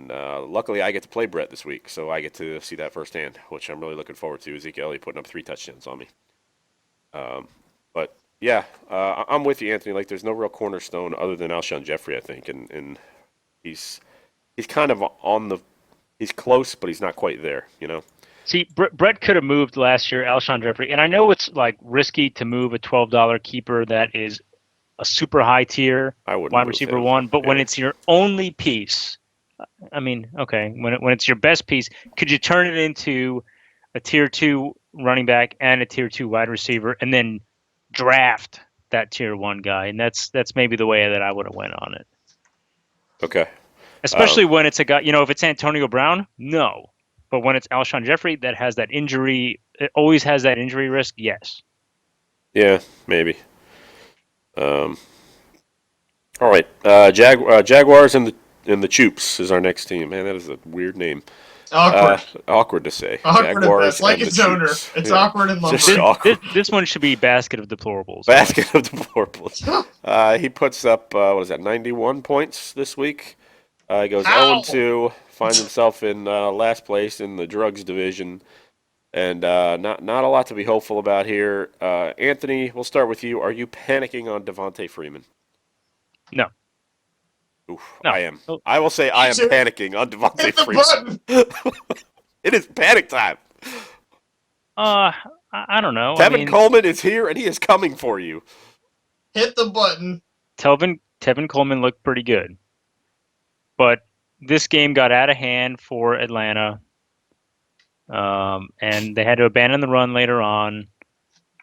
luckily, I get to play Brett this week, so I get to see that firsthand, which I'm really looking forward to. Ezekiel Elliott putting up 3 touchdowns on me. But yeah, I'm with you, Anthony. Like, there's no real cornerstone other than Alshon Jeffrey, I think, and he's kind of he's close, but he's not quite there, See, Brett could have moved last year, Alshon Jeffrey, and I know it's like risky to move a $12 keeper that is a super high tier I wouldn't wide move receiver him. one, but when Yeah. it's your only piece, I mean, okay, when it's your best piece, could you turn it into a tier 2 running back and a tier 2 wide receiver, and then draft that tier 1 guy? And that's maybe the way that I would have went on it. Okay. Especially when it's a guy, if it's Antonio Brown, no. But when it's Alshon Jeffrey that has that injury, it always has that injury risk, yes. Yeah, maybe. All right. Jaguars and the Choops is our next team. Man, that is a weird name. Awkward. Awkward to say. Awkward at best, like and its the owner. Choops. It's Yeah. awkward and Just lumbering. awkward. This one should be basket of deplorables. Basket of deplorables. He puts up, 91 points this week. He goes Ow! 0-2, finds himself in last place in the drugs division, and not a lot to be hopeful about here. Anthony, we'll start with you. Are you panicking on Devontae Freeman? No. Oof, No. I am. No. I will say I am Hit panicking on Devontae Hit the Freeman. button. It is panic time. I don't know. Tevin Coleman is here, and he is coming for you. Hit the button. Tevin Coleman looked pretty good. But this game got out of hand for Atlanta. And they had to abandon the run later on.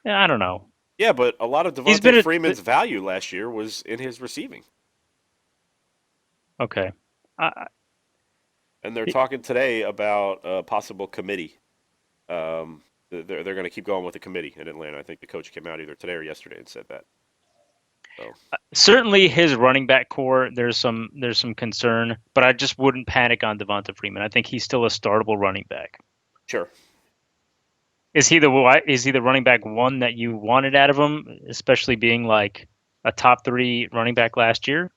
Yeah, I don't know. Yeah, but a lot of He's been Devontae a- Freeman's value last year was in his receiving. Okay. And they're talking today about a possible committee. They're going to keep going with the committee in Atlanta. I think the coach came out either today or yesterday and said that. Certainly his running back core, there's some concern, but I just wouldn't panic on Devonta Freeman. I think he's still a startable running back. Sure. Is he the running back 1 that you wanted out of him, especially being like a top 3 running back last year?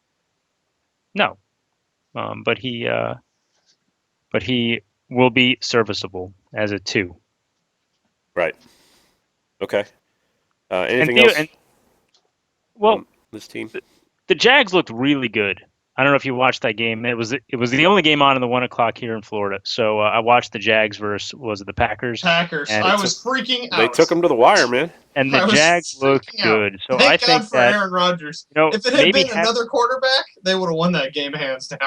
No. But he will be serviceable as a 2. Right. Okay. Anything Theo- else? Well, on this team? the Jags looked really good. I don't know if you watched that game. It was the only game on in the 1 o'clock here in Florida. So I watched the Jags versus the Packers, Packers. And I was freaking out. They took him to the wire, man. and I the was Jags looked freaking out. good. So Thank I God think for that Aaron Rodgers. you know If it had maybe been another quarterback, they would have won that game hands down.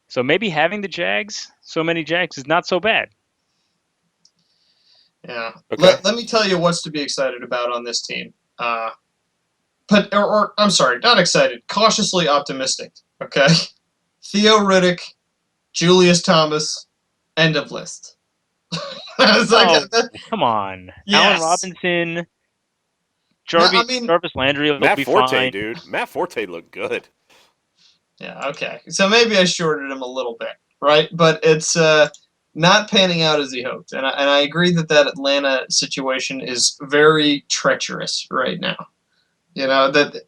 So maybe having the Jags, so many Jags, is not so bad. Yeah. Okay. Let me tell you what's to be excited about on this team. Or I'm sorry, not excited. Cautiously optimistic. Okay. Theo Riddick, Julius Thomas, end of list. It's like, Come on. Yes. Allen Robinson, I mean- Jarvis Landry will Matt be Forte, fine. dude. Matt Forte looked good. Yeah, okay. So maybe I shorted him a little bit, right? But it's not panning out as he hoped. And I agree that Atlanta situation is very treacherous right now. That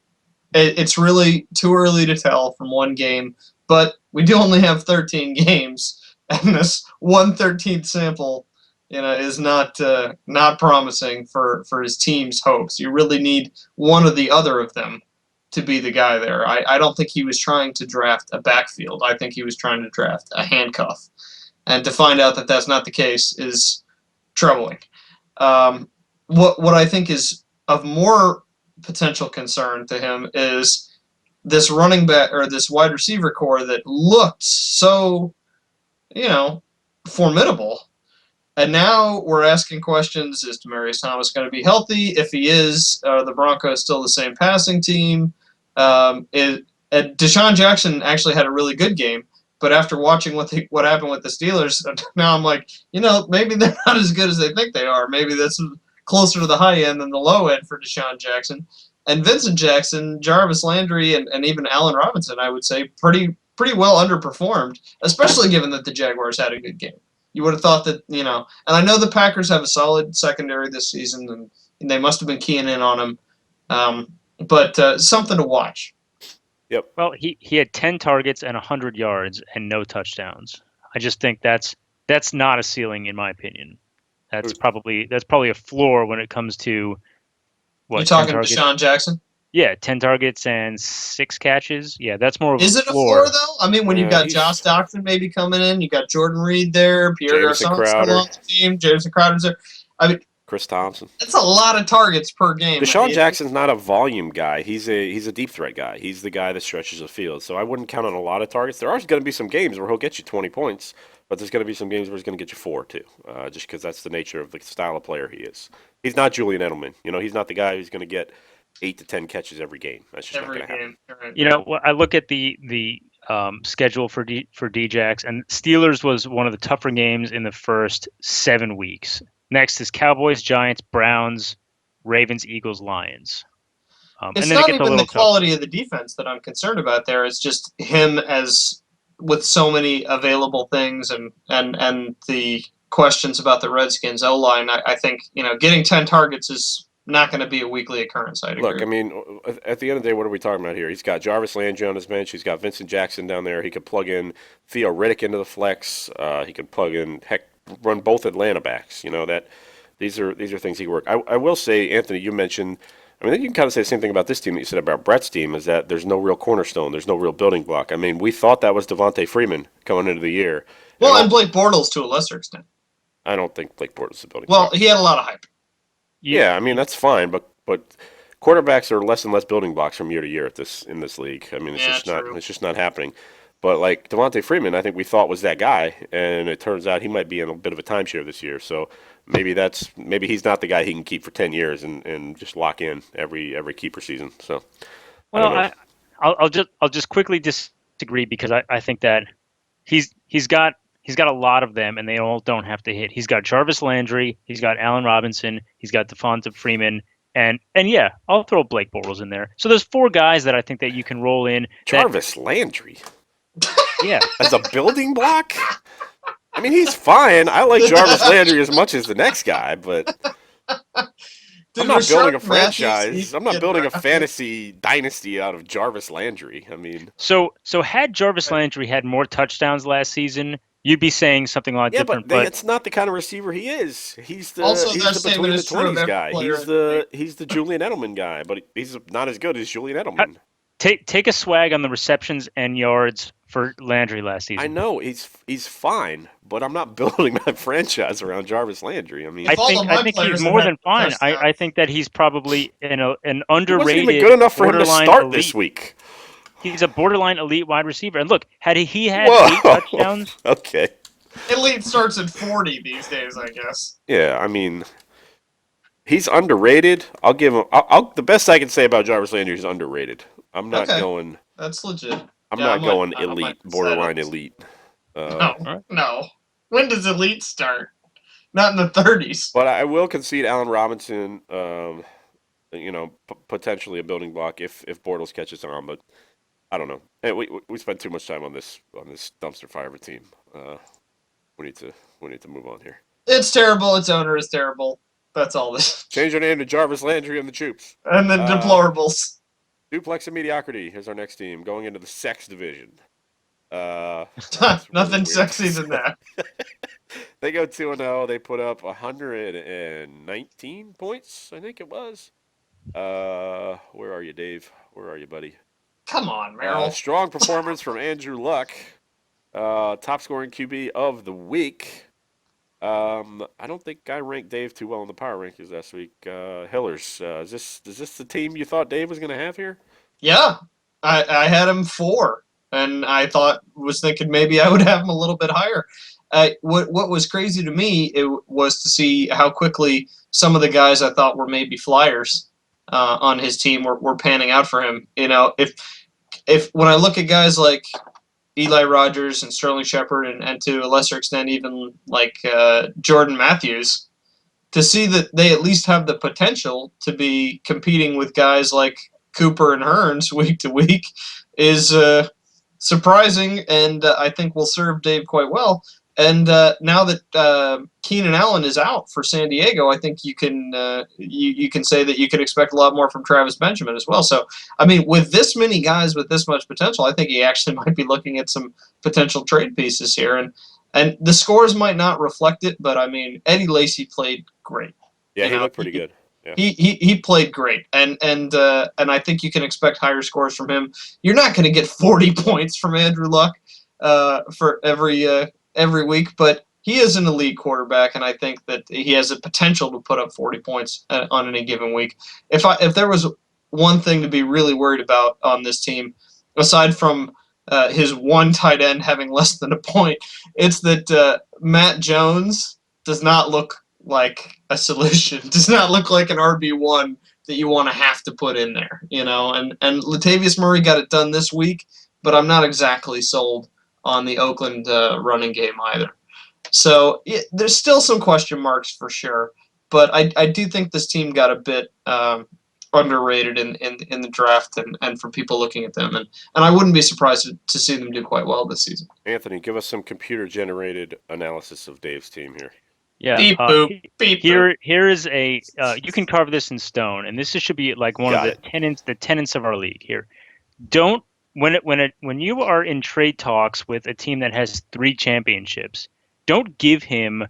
it's really too early to tell from one game, but we do only have 13 games, and this 1/13th sample, is not promising for his team's hopes. You really need one or the other of them to be the guy there. I don't think he was trying to draft a backfield. I think he was trying to draft a handcuff, and to find out that that's not the case is troubling. What I think is of more potential concern to him is this running back or this wide receiver core that looked so, formidable. And now we're asking questions: is Demaryius Thomas going to be healthy? If he is, are the Broncos still the same passing team? Deshaun Jackson actually had a really good game, but after watching what happened with the Steelers, now I'm like, maybe they're not as good as they think they are. Maybe that's closer to the high end than the low end for Deshaun Jackson. And Vincent Jackson, Jarvis Landry, and even Allen Robinson, I would say, pretty well underperformed, especially given that the Jaguars had a good game. You would have thought that, and I know the Packers have a solid secondary this season, and they must have been keying in on him. But something to watch. Yep. Well, he had 10 targets and 100 yards and no touchdowns. I just think that's not a ceiling, in my opinion. That's probably a floor when it comes to what. You talking 10 targets? Deshaun Jackson? Yeah, 10 targets and 6 catches. Yeah, that's more of Is a it a floor. floor, though? I mean, when you've got Josh Doctson maybe coming in, you got Jordan Reed there, Pierre Jameson Garçon still Crowder. on the team, Jameson Crowder's there. I mean, Chris Thompson. that's a lot of targets per game. Deshaun Jackson's not a volume guy. He's a deep threat guy. He's the guy that stretches the field. So I wouldn't count on a lot of targets. There are going to be some games where he'll get you 20 points, but there's going to be some games where he's going to get you 4 too, just because that's the nature of the style of player he is. He's not Julian Edelman. He's not the guy who's going to get 8 to 10 catches every game. That's just every not going to happen. game. I look at the schedule for Djax, and Steelers was one of the tougher games in the first 7 weeks. Next is Cowboys, Giants, Browns, Ravens, Eagles, Lions. It's and then not it gets even a the little quality of the defense that I'm concerned about there. It's just him as with so many available things and the questions about the Redskins O-line. I think, getting 10 targets is not going to be a weekly occurrence. I'd agree. Look, I mean, at the end of the day, what are we talking about here? He's got Jarvis Landry on his bench. He's got Vincent Jackson down there. He could plug in Theo Riddick into the flex. He could plug in, run both Atlanta backs. These are things he can work. I will say, Anthony, you mentioned. I mean, you can kind of say the same thing about this team that you said about Brett's team, is that there's no real cornerstone. There's no real building block. I mean, we thought that was Devontae Freeman coming into the year. Well, and Blake Bortles to a lesser extent. I don't think Blake Bortles is a building block. block. He had a lot of hype. Yeah, I mean, that's fine, but quarterbacks are less and less building blocks from year to year in this league. I mean, it's just not happening. But like Devontae Freeman, I think we thought was that guy, and it turns out he might be in a bit of a timeshare this year. So maybe he's not the guy he can keep for 10 years and just lock in every keeper season. So I'll just quickly disagree, because I think that he's got a lot of them, and they all don't have to hit. He's got Jarvis Landry, he's got Allen Robinson, he's got Devonta Freeman, and yeah, I'll throw Blake Bortles in there. So there's 4 guys that I think that you can roll in. Jarvis Landry. Yeah. As a building block? I mean, he's fine. I like Jarvis Landry as much as the next guy, but I'm not building a franchise. I'm not building a fantasy dynasty out of Jarvis Landry. I mean, so had Jarvis Landry had more touchdowns last season, you'd be saying something a lot different. But it's not the kind of receiver he is. He's the between the 20s guy. He's the Julian Edelman guy, but he's not as good as Julian Edelman. Take a swag on the receptions and yards for Landry last season. I know he's fine, but I'm not building my franchise around Jarvis Landry. I mean, I think he's more than fine. I think that he's probably an underrated. It wasn't even good enough for him to start elite. this week. He's a borderline elite wide receiver. And look, had he had Whoa. 8 touchdowns, Okay. Elite starts at 40 these days, I guess. Yeah, I mean, he's underrated. I'll give him. The best I can say about Jarvis Landry is underrated. I'm not Okay. going. That's legit. I'm Yeah, not I might- going I might elite, set borderline up. elite. No, Alright. no. When does elite start? Not in the 30s. But I will concede Allen Robinson. Potentially a building block if Bortles catches on, but I don't know. Hey, we spent too much time on this dumpster fire of a team. We need to move on here. It's terrible. Its owner is terrible. That's all this. Change your name to Jarvis Landry and the Troops. And the deplorables. Duplex and Mediocrity. Here's our next team going into the sex division. Nothing weird. sexy than that. They go 2-0. They put up 119 points, I think it was. Where are you, Dave? Where are you, buddy? Come on, Merrill. Strong performance from Andrew Luck, top scoring QB of the week. I don't think I ranked Dave too well in the power rankings last week. Hillers, is this the team you thought Dave was going to have here? Yeah, I had him 4, and I was thinking maybe I would have him a little bit higher. What was crazy to me was to see how quickly some of the guys I thought were maybe flyers on his team were panning out for him. You know, if when I look at guys like Eli Rogers and Sterling Shepard and to a lesser extent even like Jordan Matthews, to see that they at least have the potential to be competing with guys like Cooper and Hearns week to week is surprising, and I think will serve Dave quite well. And now that Keenan Allen is out for San Diego, I think you can you can say that you can expect a lot more from Travis Benjamin as well. So, I mean, with this many guys with this much potential, I think he actually might be looking at some potential trade pieces here. And the scores might not reflect it, but I mean, Eddie Lacy played great. Yeah, You he know, looked pretty good. Yeah. He played great, and I think you can expect higher scores from him. You're not going to get 40 points from Andrew Luck for every week, but he is an elite quarterback, and I think that he has the potential to put up 40 points on any given week. If there was one thing to be really worried about on this team, aside from his one tight end having less than a point, it's that Matt Jones does not look like a solution. Does not look like an RB1 that you want to have to put in there, you know. And Latavius Murray got it done this week, but I'm not exactly sold on the Oakland running game either. So there's still some question marks for sure, but I do think this team got a bit underrated in the draft and for people looking at them, and I wouldn't be surprised to see them do quite well this season. Anthony, give us some computer-generated analysis of Dave's team here. Yeah. Beep boop, beep boop. Here is a you can carve this in stone, and this should be like one Got of the tenets of our league here. Don't when you are in trade talks with a team that has 3 championships, don't give him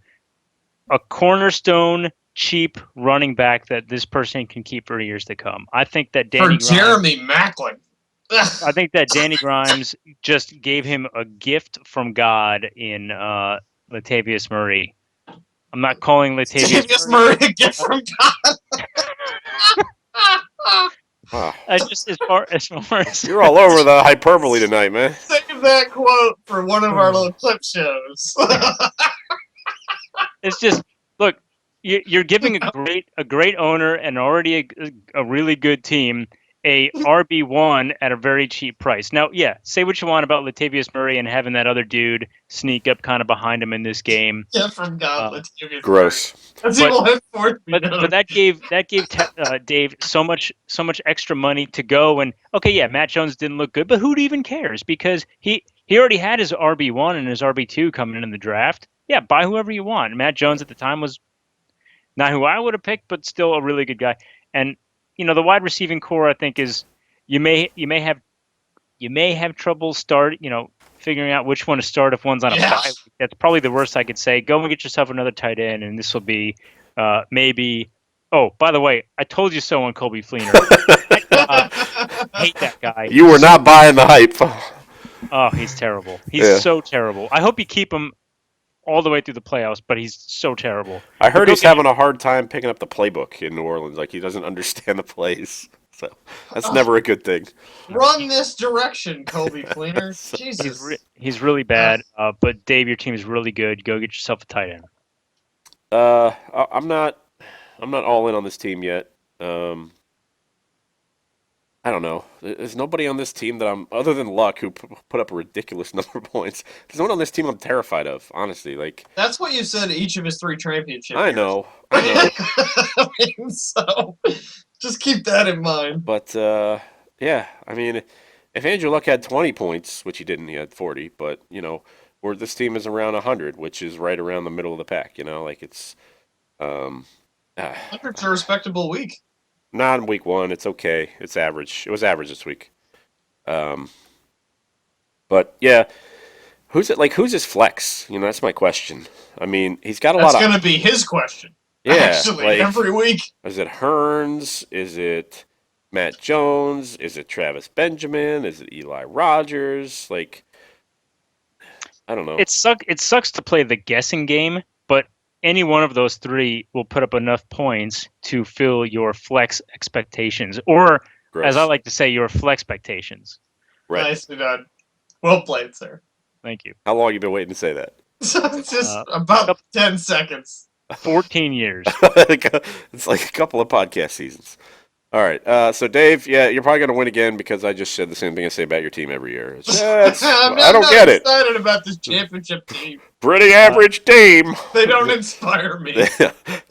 a cornerstone cheap running back that this person can keep for years to come. I think that For Jeremy Maclin. I think that Danny Grimes just gave him a gift from God in Latavius Murray. I'm not calling Latavius Murray a gift from God. Wow. Just as far as You're all over the hyperbole tonight, man. Save that quote for one of our little clip shows. it's just look, you're giving a great owner and already a really good team a RB1 at a very cheap price. Now, yeah, say what you want about Latavius Murray and having that other dude sneak up kind of behind him in this game. Yeah, from God, Latavius Gross. Murray. That's evil henceforth. But that gave Dave so much extra money to go, and okay, yeah, Matt Jones didn't look good, but who even cares? Because he already had his RB1 and his RB2 coming in the draft. Yeah, buy whoever you want. Matt Jones at the time was not who I would have picked, but still a really good guy. And you know, the wide receiving core, I think, is you may have trouble figuring out which one to start if one's on a bye week. That's probably the worst I could say. Go and get yourself another tight end, and this will be maybe. Oh, by the way, I told you so on Colby Fleener. Hate that guy. You were not buying the hype. Oh, he's terrible. He's so terrible. I hope you keep him all the way through the playoffs, but he's so terrible. I heard he's having a hard time picking up the playbook in New Orleans. Like, he doesn't understand the plays. So that's never a good thing. Run this direction, Kobe Fleener. So- Jesus. He's really bad. But Dave, your team is really good. Go get yourself a tight end. I'm not all in on this team yet. I don't know. There's nobody on this team that I'm, other than Luck, who put up a ridiculous number of points. There's no one on this team I'm terrified of, honestly. Like, That's what you said each of his 3 championships. I know. I mean, so just keep that in mind. But, yeah, I mean, if Andrew Luck had 20 points, which he didn't, he had 40, but, where this team is around 100, which is right around the middle of the pack, like it's, 100's a respectable week. not in week 1, it's okay. It's average. It was average this week. But, yeah, who's his flex? That's my question. I mean, he's got a That's lot of... going to be his question. Yeah, Actually, like, every week. is it Hearns? Is it Matt Jones? Is it Travis Benjamin? Is it Eli Rogers? Like, I don't know. It sucks to play the guessing game, but any one of those 3 will put up enough points to fill your flex expectations, or Gross. as I like to say, your flex expectations. Right. Nicely done. Well played, sir. Thank you. How long you been waiting to say that? Just about 10 seconds. 14 years. It's like a couple of podcast seasons. All right. So, Dave, yeah, you're probably going to win again because I just said the same thing I say about your team every year. I don't get it. I'm excited about this championship team. Pretty average team. They don't inspire me.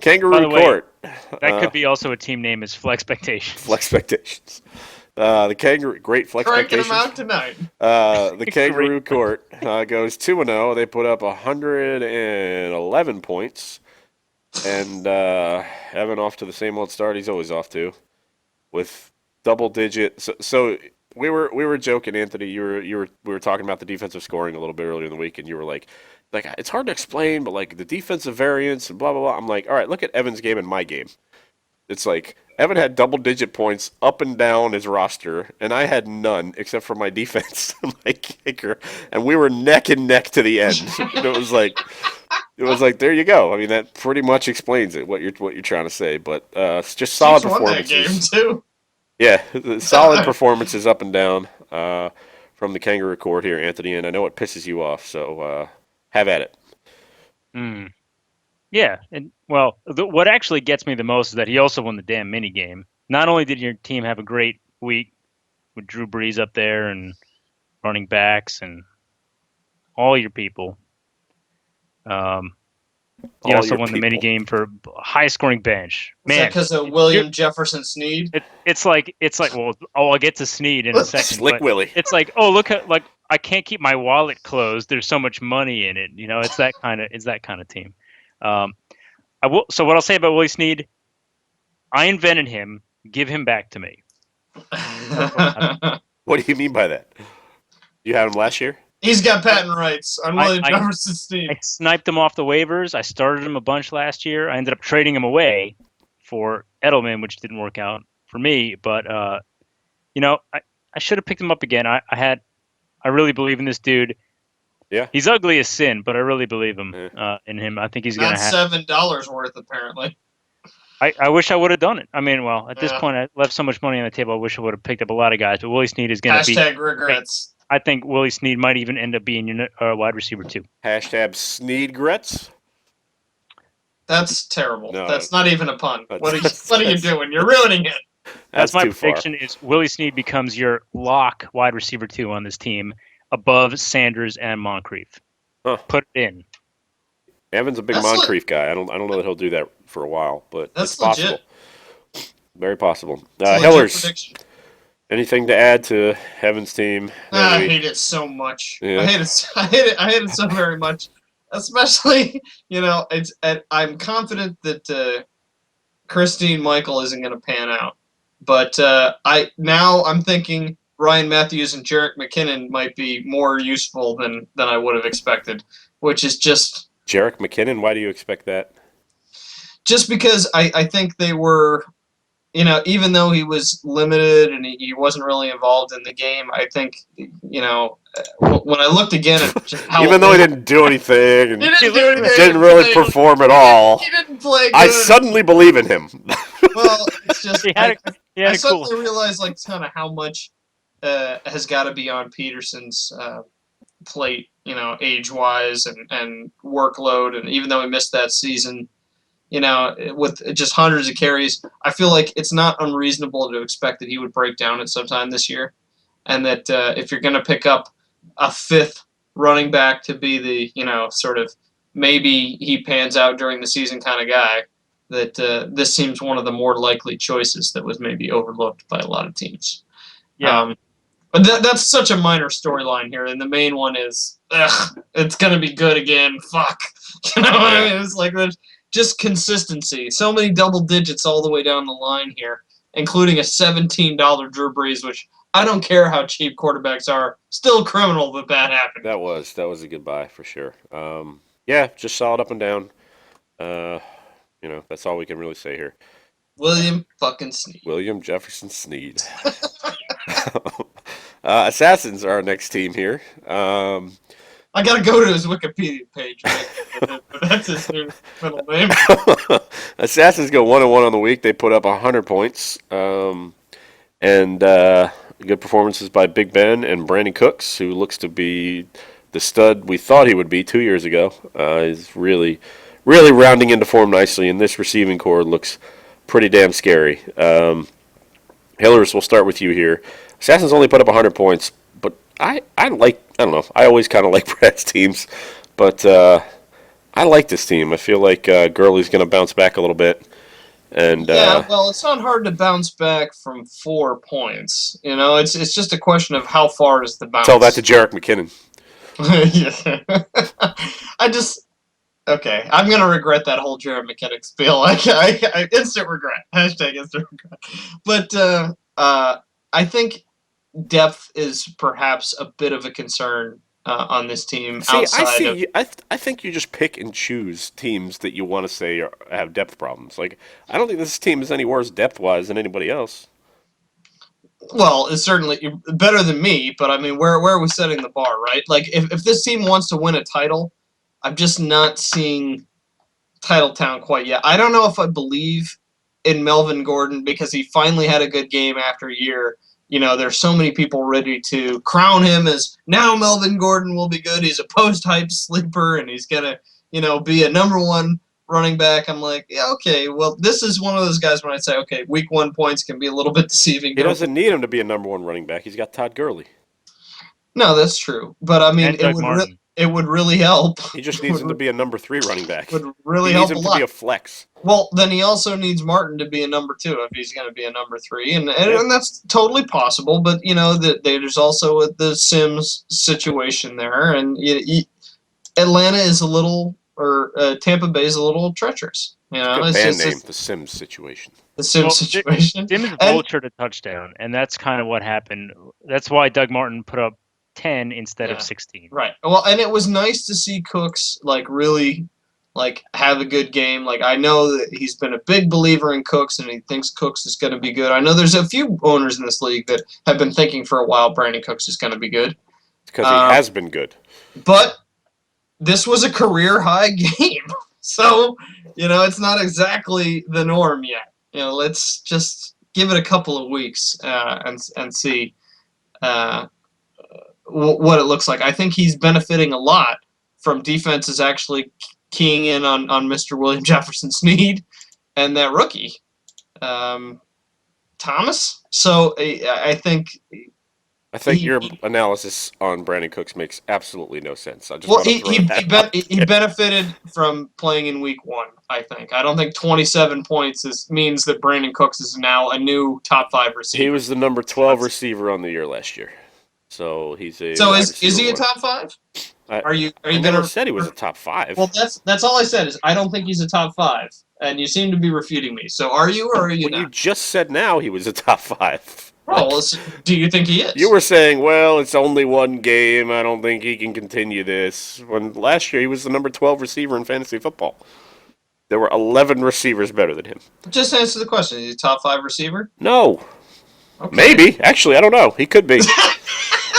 Kangaroo By the way, Court. That could be also a team name is Flex Expectations. Flexpectations. The Kangaroo, great Cranking Flexpectations. them out tonight. The Kangaroo Court goes 2-0. They put up 111 points. And Evan off to the same old start he's always off to, with double digit. So we were joking, Anthony. We were talking about the defensive scoring a little bit earlier in the week, and you were like it's hard to explain, but like the defensive variance and blah blah blah. I'm like, all right, look at Evan's game and my game. It's like Evan had double digit points up and down his roster, and I had none except for my defense, my kicker, and we were neck and neck to the end. And it was like. It was like, there you go. I mean, that pretty much explains it, what you're trying to say. But it's just solid Chiefs won that performances. game too. Yeah, solid performances up and down from the Kangaroo Court here, Anthony. And I know it pisses you off, so have at it. Yeah, and well, what actually gets me the most is that he also won the damn mini game. Not only did your team have a great week with Drew Brees up there and running backs and all your people. He also won the mini game for high scoring bench. Is that because of William Jefferson Sneed? It's like well, I'll get to Sneed in a second. Slick Willie. It's like, oh, look at like I can't keep my wallet closed. There's so much money in it. It's that kind of team. So what I'll say about Willie Sneed, I invented him. Give him back to me. What do you mean by that? You had him last year? He's got patent rights on William Jefferson Sneed. I sniped him off the waivers. I started him a bunch last year. I ended up trading him away for Edelman, which didn't work out for me. But I should have picked him up again. I really believe in this dude. Yeah, he's ugly as sin, but I really believe in him. I think he's going to have $7 worth apparently. I wish I would have done it. I mean, well, at this point, I left so much money on the table. I wish I would have picked up a lot of guys. But Willie Sneed is going to be #regrets. I think Willie Sneed might even end up being your wide receiver too. #Sneedgrets. That's terrible. No, that's not even a pun. What are you doing? You're ruining it. That's my prediction. Is Willie Sneed becomes your lock wide receiver 2 on this team, above Sanders and Moncrief. Huh. Put it in. Evan's a big Moncrief guy. I don't know that he'll do that for a while, but that's it's possible. Legit. Very possible. Hillers. Anything to add to Evan's team? I hate it so much. Yeah. I hate it so very much. Especially, I'm confident that Christine Michael isn't going to pan out. But I'm thinking Ryan Matthews and Jerick McKinnon might be more useful than I would have expected, which is just... Jerick McKinnon? Why do you expect that? Just because I think they were... even though he was limited and he wasn't really involved in the game, I think, when I looked again at how... Even though he didn't do anything and he didn't do anything, didn't really perform at all, he didn't play good. I suddenly believe in him. Well, it's just... He had He had I a cool. suddenly realized like kind of how much has got to be on Peterson's plate, age-wise and workload. And even though he missed that season, with just hundreds of carries, I feel like it's not unreasonable to expect that he would break down at some time this year, and that if you're going to pick up a fifth running back to be the, sort of maybe he pans out during the season kind of guy, that this seems one of the more likely choices that was maybe overlooked by a lot of teams. Yeah. But that's such a minor storyline here, and the main one is, it's going to be good again. Fuck. You know what I mean? It's like there's just consistency. So many double digits all the way down the line here, including a $17 Drew Brees, which I don't care how cheap quarterbacks are. Still criminal that happened. That was a good buy for sure. Yeah, just solid up and down. That's all we can really say here. William fucking Snead. William Jefferson Snead. Assassins are our next team here. I gotta go to his Wikipedia page. But that's his new middle name. Assassins go 1-1 on the week. They put up 100 points. And good performances by Big Ben and Brandon Cooks, who looks to be the stud we thought he would be 2 years ago. He's really, really rounding into form nicely, and this receiving core looks pretty damn scary. Hillers, we'll start with you here. Assassins only put up 100 points, but I don't know. I always kind of like Brad's teams, but I like this team. I feel like Gurley's going to bounce back a little bit. And well, it's not hard to bounce back from 4 points. It's just a question of how far is the bounce. Tell that to Jerick McKinnon. Okay, I'm gonna regret that whole Jerick McKinnon spiel. I instant regret. Hashtag instant regret. But I think depth is perhaps a bit of a concern on this team. I think you just pick and choose teams that you want to say have depth problems. Like, I don't think this team is any worse depth-wise than anybody else. Well, it's certainly better than me, but I mean, where are we setting the bar, right? Like, if this team wants to win a title, I'm just not seeing title town quite yet. I don't know if I believe in Melvin Gordon because he finally had a good game after a year. There's so many people ready to crown him as now Melvin Gordon will be good. He's a post-hype sleeper, and he's going to, be a number one running back. I'm like, yeah, okay, well, this is one of those guys when I say, okay, week 1 points can be a little bit deceiving. He doesn't need him to be a number one running back. He's got Todd Gurley. No, that's true. But, I mean, it would really help. He just needs him to be a number 3 running back. Would really help a lot. He needs him to be a flex. Well, then he also needs Martin to be a number 2 if he's going to be a number 3, and that's totally possible. But there's also the Sims situation there, and Atlanta is a little, or Tampa Bay is a little treacherous. Good band name, the Sims situation. The Sims situation. Sims vultured a touchdown, and that's kind of what happened. That's why Doug Martin put up 10 instead of 16. Right. Well, and it was nice to see Cooks really have a good game. Like, I know that he's been a big believer in Cooks, and he thinks Cooks is going to be good. I know there's a few owners in this league that have been thinking for a while Brandon Cooks is going to be good. Because he has been good. But this was a career high game, so it's not exactly the norm yet. Let's just give it a couple of weeks and see what it looks like. I think he's benefiting a lot from defenses actually keying in on Mr. William Jefferson Snead and that rookie, Thomas. So I think your analysis on Brandon Cooks makes absolutely no sense. He benefited from playing in week 1. I don't think 27 points means that Brandon Cooks is now a new top 5 receiver. He was the number 12 receiver on the year last year. So he's a. So is he a top 5? Are you never said he was a top 5. Well, that's all I said is I don't think he's a top 5, and you seem to be refuting me. So are you or are you not? You just said now he was a top 5. Well, do you think he is? You were saying, well, it's only one game. I don't think he can continue this. When last year he was the number 12 receiver in fantasy football. There were 11 receivers better than him. Just answer the question. Is he a top 5 receiver? No. Okay. Maybe. Actually, I don't know. He could be.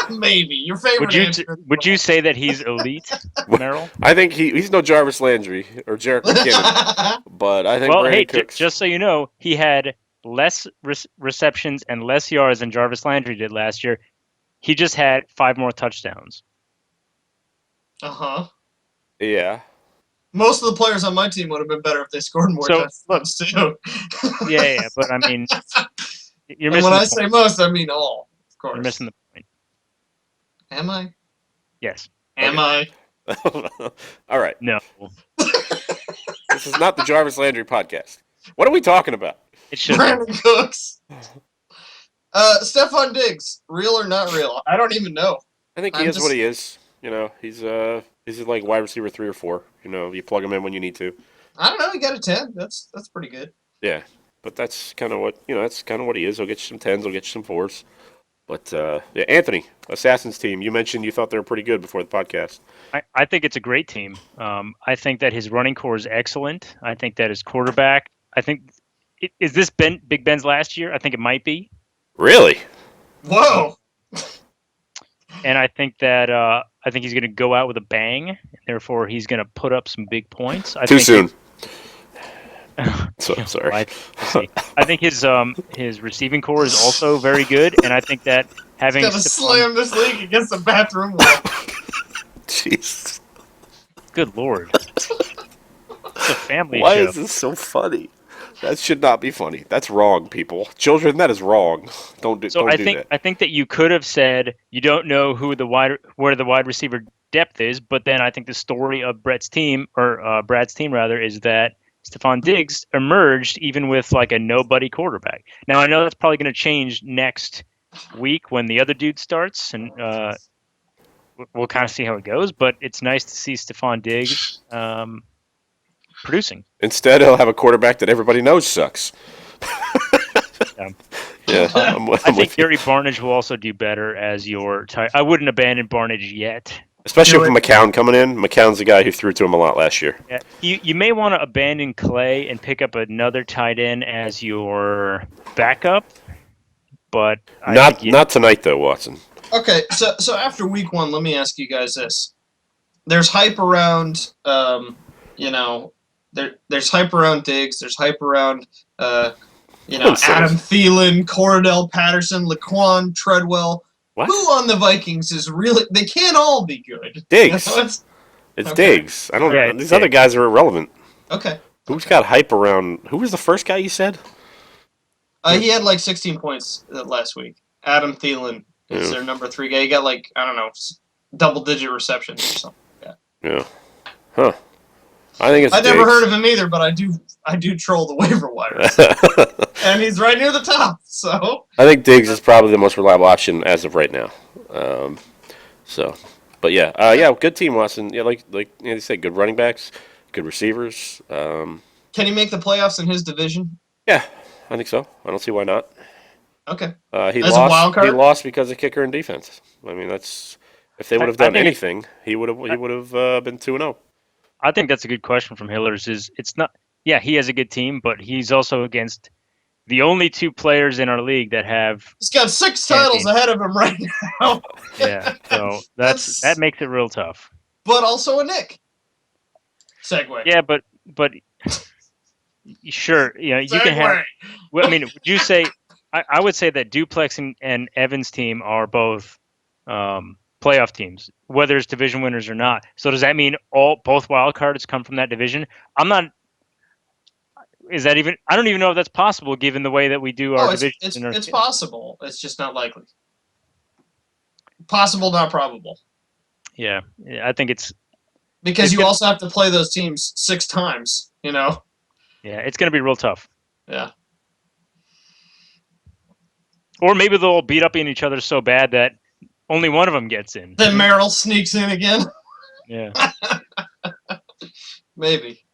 Maybe. Your favorite Would you say that he's elite, Merrill? I think he's no Jarvis Landry or Jerick McKinnon. But I think Brandon Cooks... just so you know, he had less receptions and less yards than Jarvis Landry did last year. He just had 5 more touchdowns. Yeah. Most of the players on my team would have been better if they scored more So, touchdowns too. Yeah, but I mean, you're And missing when the I point. say most, I mean all. Of course. You're missing the point. Am I? Yes. Am I? All right. No. This is not the Jarvis Landry podcast. What are we talking about? It should. Brandon Cooks. Stephon Diggs, real or not real? I don't even know. I think he is what he is. You know, he's like wide receiver 3 or 4. You know, you plug him in when you need to. I don't know. He got a 10. That's pretty good. Yeah, but that's kind of what he is. He'll get you some 10s. He'll get you some 4s. But yeah, Anthony, Assassin's team. You mentioned you thought they were pretty good before the podcast. I think it's a great team. I think that his running core is excellent. I think that his quarterback. Is this Big Ben's last year? I think it might be. Really? Whoa. And I think that he's going to go out with a bang. And therefore, he's going to put up some big points. Too soon. So sorry. I think his receiving core is also very good, and I think that having He's gonna slam this league against the bathroom wall. Jeez. Good lord. It's a family Why show. is this so funny? That should not be funny. That's wrong, people. Children, that is wrong. Don't do that. I think that you could have said you don't know where the wide receiver depth is, but then I think the story of Brad's team is that Stephon Diggs emerged even with like a nobody quarterback. Now I know that's probably going to change next week when the other dude starts, and we'll kind of see how it goes. But it's nice to see Stephon Diggs producing. Instead, he'll have a quarterback that everybody knows sucks. Yeah, I think Gary Barnidge will also do better as your I wouldn't abandon Barnidge yet. Especially with McCown coming in. McCown's the guy who threw to him a lot last year. Yeah. You may want to abandon Clay and pick up another tight end as your backup, but not tonight though, Watson. Okay, so after week 1, let me ask you guys this: there's hype around, there's hype around Diggs. There's hype around, Adam Thielen, Cordell Patterson, Laquan Treadwell. What? Who on the Vikings is really? They can't all be good. Diggs. You know, It's okay. Diggs. I don't. Yeah, These it's other Diggs. guys are irrelevant. Okay. Who's got hype around? Who was the first guy you said? He had like 16 points last week. Adam Thielen is their number 3 guy. He got like, I don't know, double-digit receptions or something like that. Yeah. Huh. I think it's. I never Diggs. heard of him either, but I do troll the waiver wires, and he's right near the top. So I think Diggs is probably the most reliable option as of right now. But yeah, good team, Watson. Yeah, like Andy said, good running backs, good receivers. can he make the playoffs in his division? Yeah, I think so. I don't see why not. Okay. He As lost. a wild card? He lost because of kicker and defense. I mean, that's if they would have I done think- anything, he would have been 2-0. I think that's a good question from Hillers. It's not? Yeah, he has a good team, but he's also against the only 2 players in our league that have. He's got 6 titles ahead of him right now. Yeah, so that makes it real tough. But also a Nick. Segue. Yeah, but sure, you can have. Well, I mean, would you say? I would say that Duplex and Evans' team are both playoff teams, whether it's division winners or not. So does that mean both wild cards come from that division? I'm not. Is that even? I don't even know if that's possible, given the way that we do our divisions. It's possible. It's just not likely. Possible, not probable. Yeah, I think it's. Because you also have to play those teams 6 times. Yeah, it's going to be real tough. Yeah. Or maybe they'll all beat up on each other so bad that only one of them gets in. Then Merrill sneaks in again. Yeah. Maybe.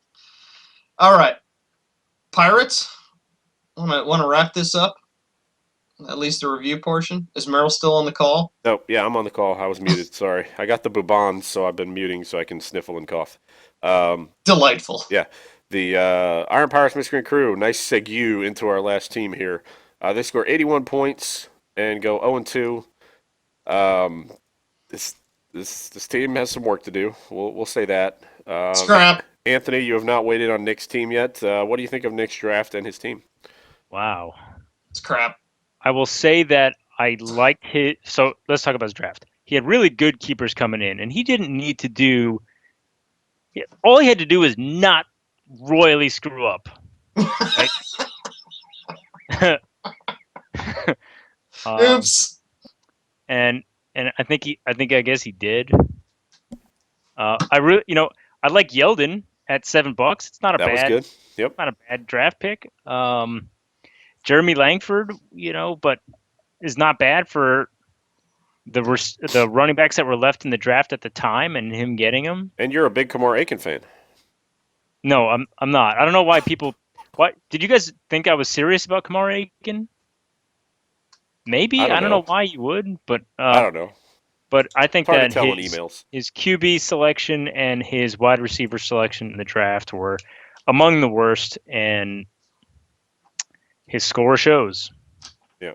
All right. Pirates. Want to wrap this up? At least the review portion. Is Merrill still on the call? No, yeah, I'm on the call. I was muted. Sorry, I got the bubons, so I've been muting so I can sniffle and cough. Delightful. Yeah, the Iron Pirates Mystery Crew, nice segue into our last team here. They score 81 points and go 0-2. This team has some work to do. We'll say that. Scrap. Anthony, you have not waited on Nick's team yet. What do you think of Nick's draft and his team? Wow. It's crap. I will say that I liked his. So let's talk about his draft. He had really good keepers coming in, and he didn't need to do. All he had to do was not royally screw up. Right? Oops. And I guess he did. I like Yeldon at $7. It's not a That was bad, good. Yep. not a bad draft pick. Jeremy Langford, but is not bad for the running backs that were left in the draft at the time, and him getting them. And you're a big Kamar Aiken fan. No, I'm not. I don't know why people. What did you guys think I was serious about Kamar Aiken? Maybe I don't know why you would, but I don't know. But I think Hard that to tell in emails. his QB selection and his wide receiver selection in the draft were among the worst, and his score shows. Yeah.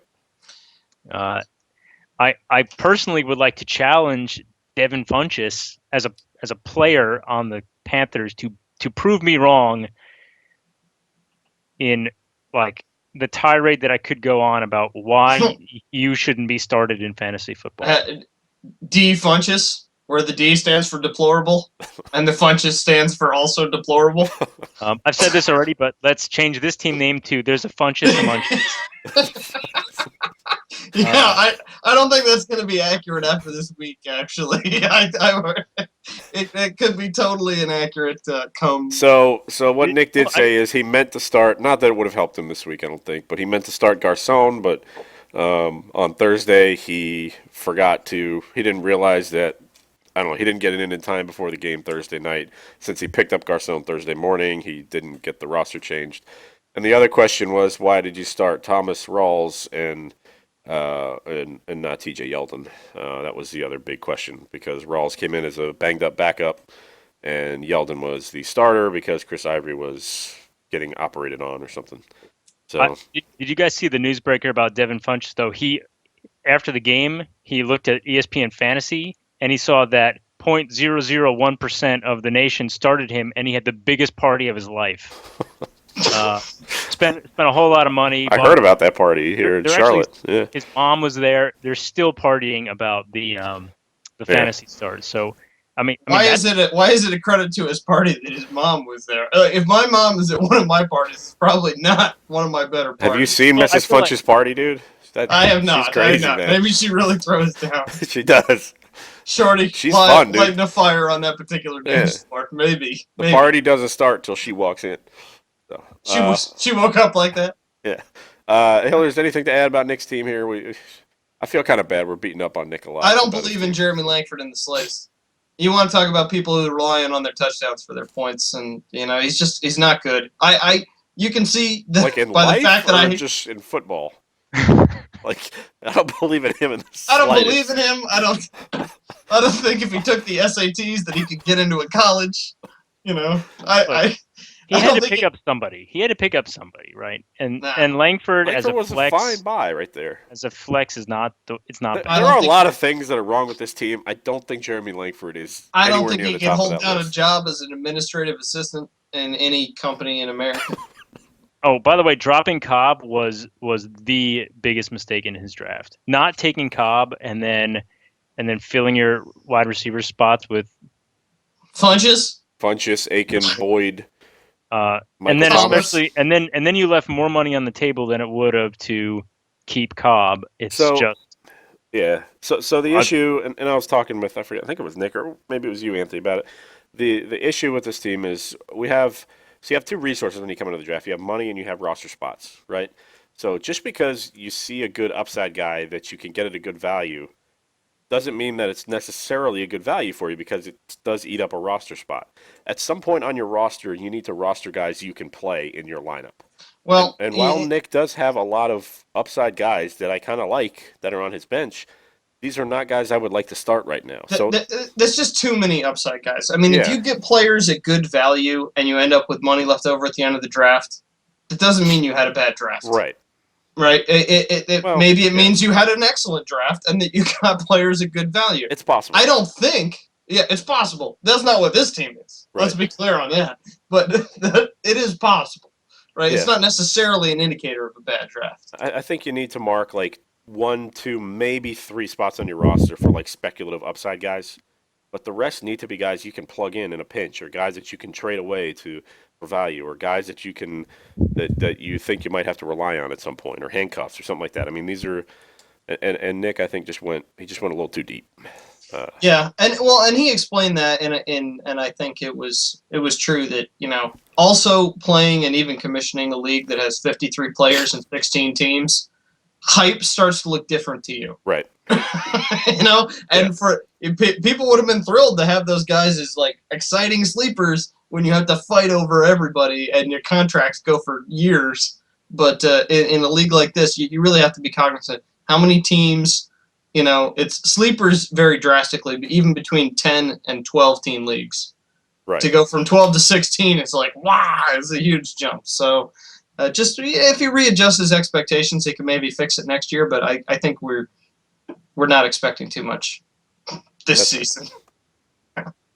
I personally would like to challenge Devin Funchess as a player on the Panthers to prove me wrong in like the tirade that I could go on about why you shouldn't be started in fantasy football. D Funchess, where the D stands for deplorable, and the Funchess stands for also deplorable. I've said this already, but let's change this team name to "There's a Funchess among." Yeah, I don't think that's going to be accurate after this week. Actually, it could be totally inaccurate. So what Nick did say is he meant to start. Not that it would have helped him this week, I don't think, but he meant to start Garcon. But on Thursday he forgot to. He didn't realize that. I don't know. He didn't get it in time before the game Thursday night. Since he picked up Garcon Thursday morning, he didn't get the roster changed. And the other question was, why did you start Thomas Rawls and not TJ Yeldon? That was the other big question because Rawls came in as a banged up backup, and Yeldon was the starter because Chris Ivory was getting operated on or something. So did you guys see the newsbreaker about Devin Funchess? Though after the game, he looked at ESPN Fantasy and he saw that 0.001% of the nation started him, and he had the biggest party of his life. Spent a whole lot of money. I heard about that party here in Charlotte. Actually, his mom was there. They're still partying about the fantasy start. So, why is it a credit to his party that his mom was there? If my mom is at one of my parties, it's probably not one of my better parties. Have you seen Mrs. Funch's party, dude? I have not. She's crazy, man. Maybe she really throws down. She does. Shorty, she's fun, dude. Lighting a fire on that particular day. Maybe. The party doesn't start till she walks in. So, she woke up like that. Yeah. Hiller, is anything to add about Nick's team here? I feel kind of bad. We're beating up on Nick a lot. I don't believe in Jeremy Langford in the slice. You want to talk about people who rely on their touchdowns for their points, and he's not good. You can see by the fact that just in football. Like, I don't believe in him in the slightest. I don't believe in him. I don't think if he took the SATs that he could get into a college. He had to pick up somebody. He had to pick up somebody, right? And Langford as a was flex, a fine buy right there. As a flex is not. It's not. There are a lot of things that are wrong with this team. I don't think Jeremy Langford is. I don't think he can hold down a job as an administrative assistant in any company in America. Oh, by the way, dropping Cobb was the biggest mistake in his draft. Not taking Cobb and then filling your wide receiver spots with Funchess, Aiken, Boyd, and then Thomas. especially and then you left more money on the table than it would have to keep Cobb. So the issue, and I was talking with I think it was Nick or maybe it was you, Anthony, about it. The issue with this team is you have two resources when you come into the draft. You have money and you have roster spots, right? So just because you see a good upside guy that you can get at a good value doesn't mean that it's necessarily a good value for you because it does eat up a roster spot. At some point on your roster, you need to roster guys you can play in your lineup. Well, and while Nick does have a lot of upside guys that I kind of like that are on his bench, these are not guys I would like to start right now. So there's just too many upside guys. I mean, if you get players at good value and you end up with money left over at the end of the draft, that doesn't mean you had a bad draft. Right. Right. Maybe it means you had an excellent draft and that you got players at good value. It's possible. I don't think. Yeah, it's possible. That's not what this team is. Right. Let's be clear on that. But it is possible. right? It's Yeah. not necessarily an indicator of a bad draft. I think you need to mark like 1, 2, maybe 3 spots on your roster for like speculative upside guys, but the rest need to be guys you can plug in a pinch, or guys that you can trade away for value, or guys that you can that you think you might have to rely on at some point, or handcuffs or something like that. I mean, these are and Nick, I think, just went a little too deep. Yeah, and he explained that, and I think it was true that also playing and even commissioning a league that has 53 players and 16 teams, hype starts to look different to you. Right. And people would have been thrilled to have those guys as like exciting sleepers when you have to fight over everybody and your contracts go for years. But in a league like this, you really have to be cognizant how many teams. It's sleepers vary drastically, but even between 10 and 12 team leagues. Right. To go from 12 to 16, it's like, wow, it's a huge jump. So just if he readjusts his expectations, he can maybe fix it next year. But I think we're not expecting too much this season.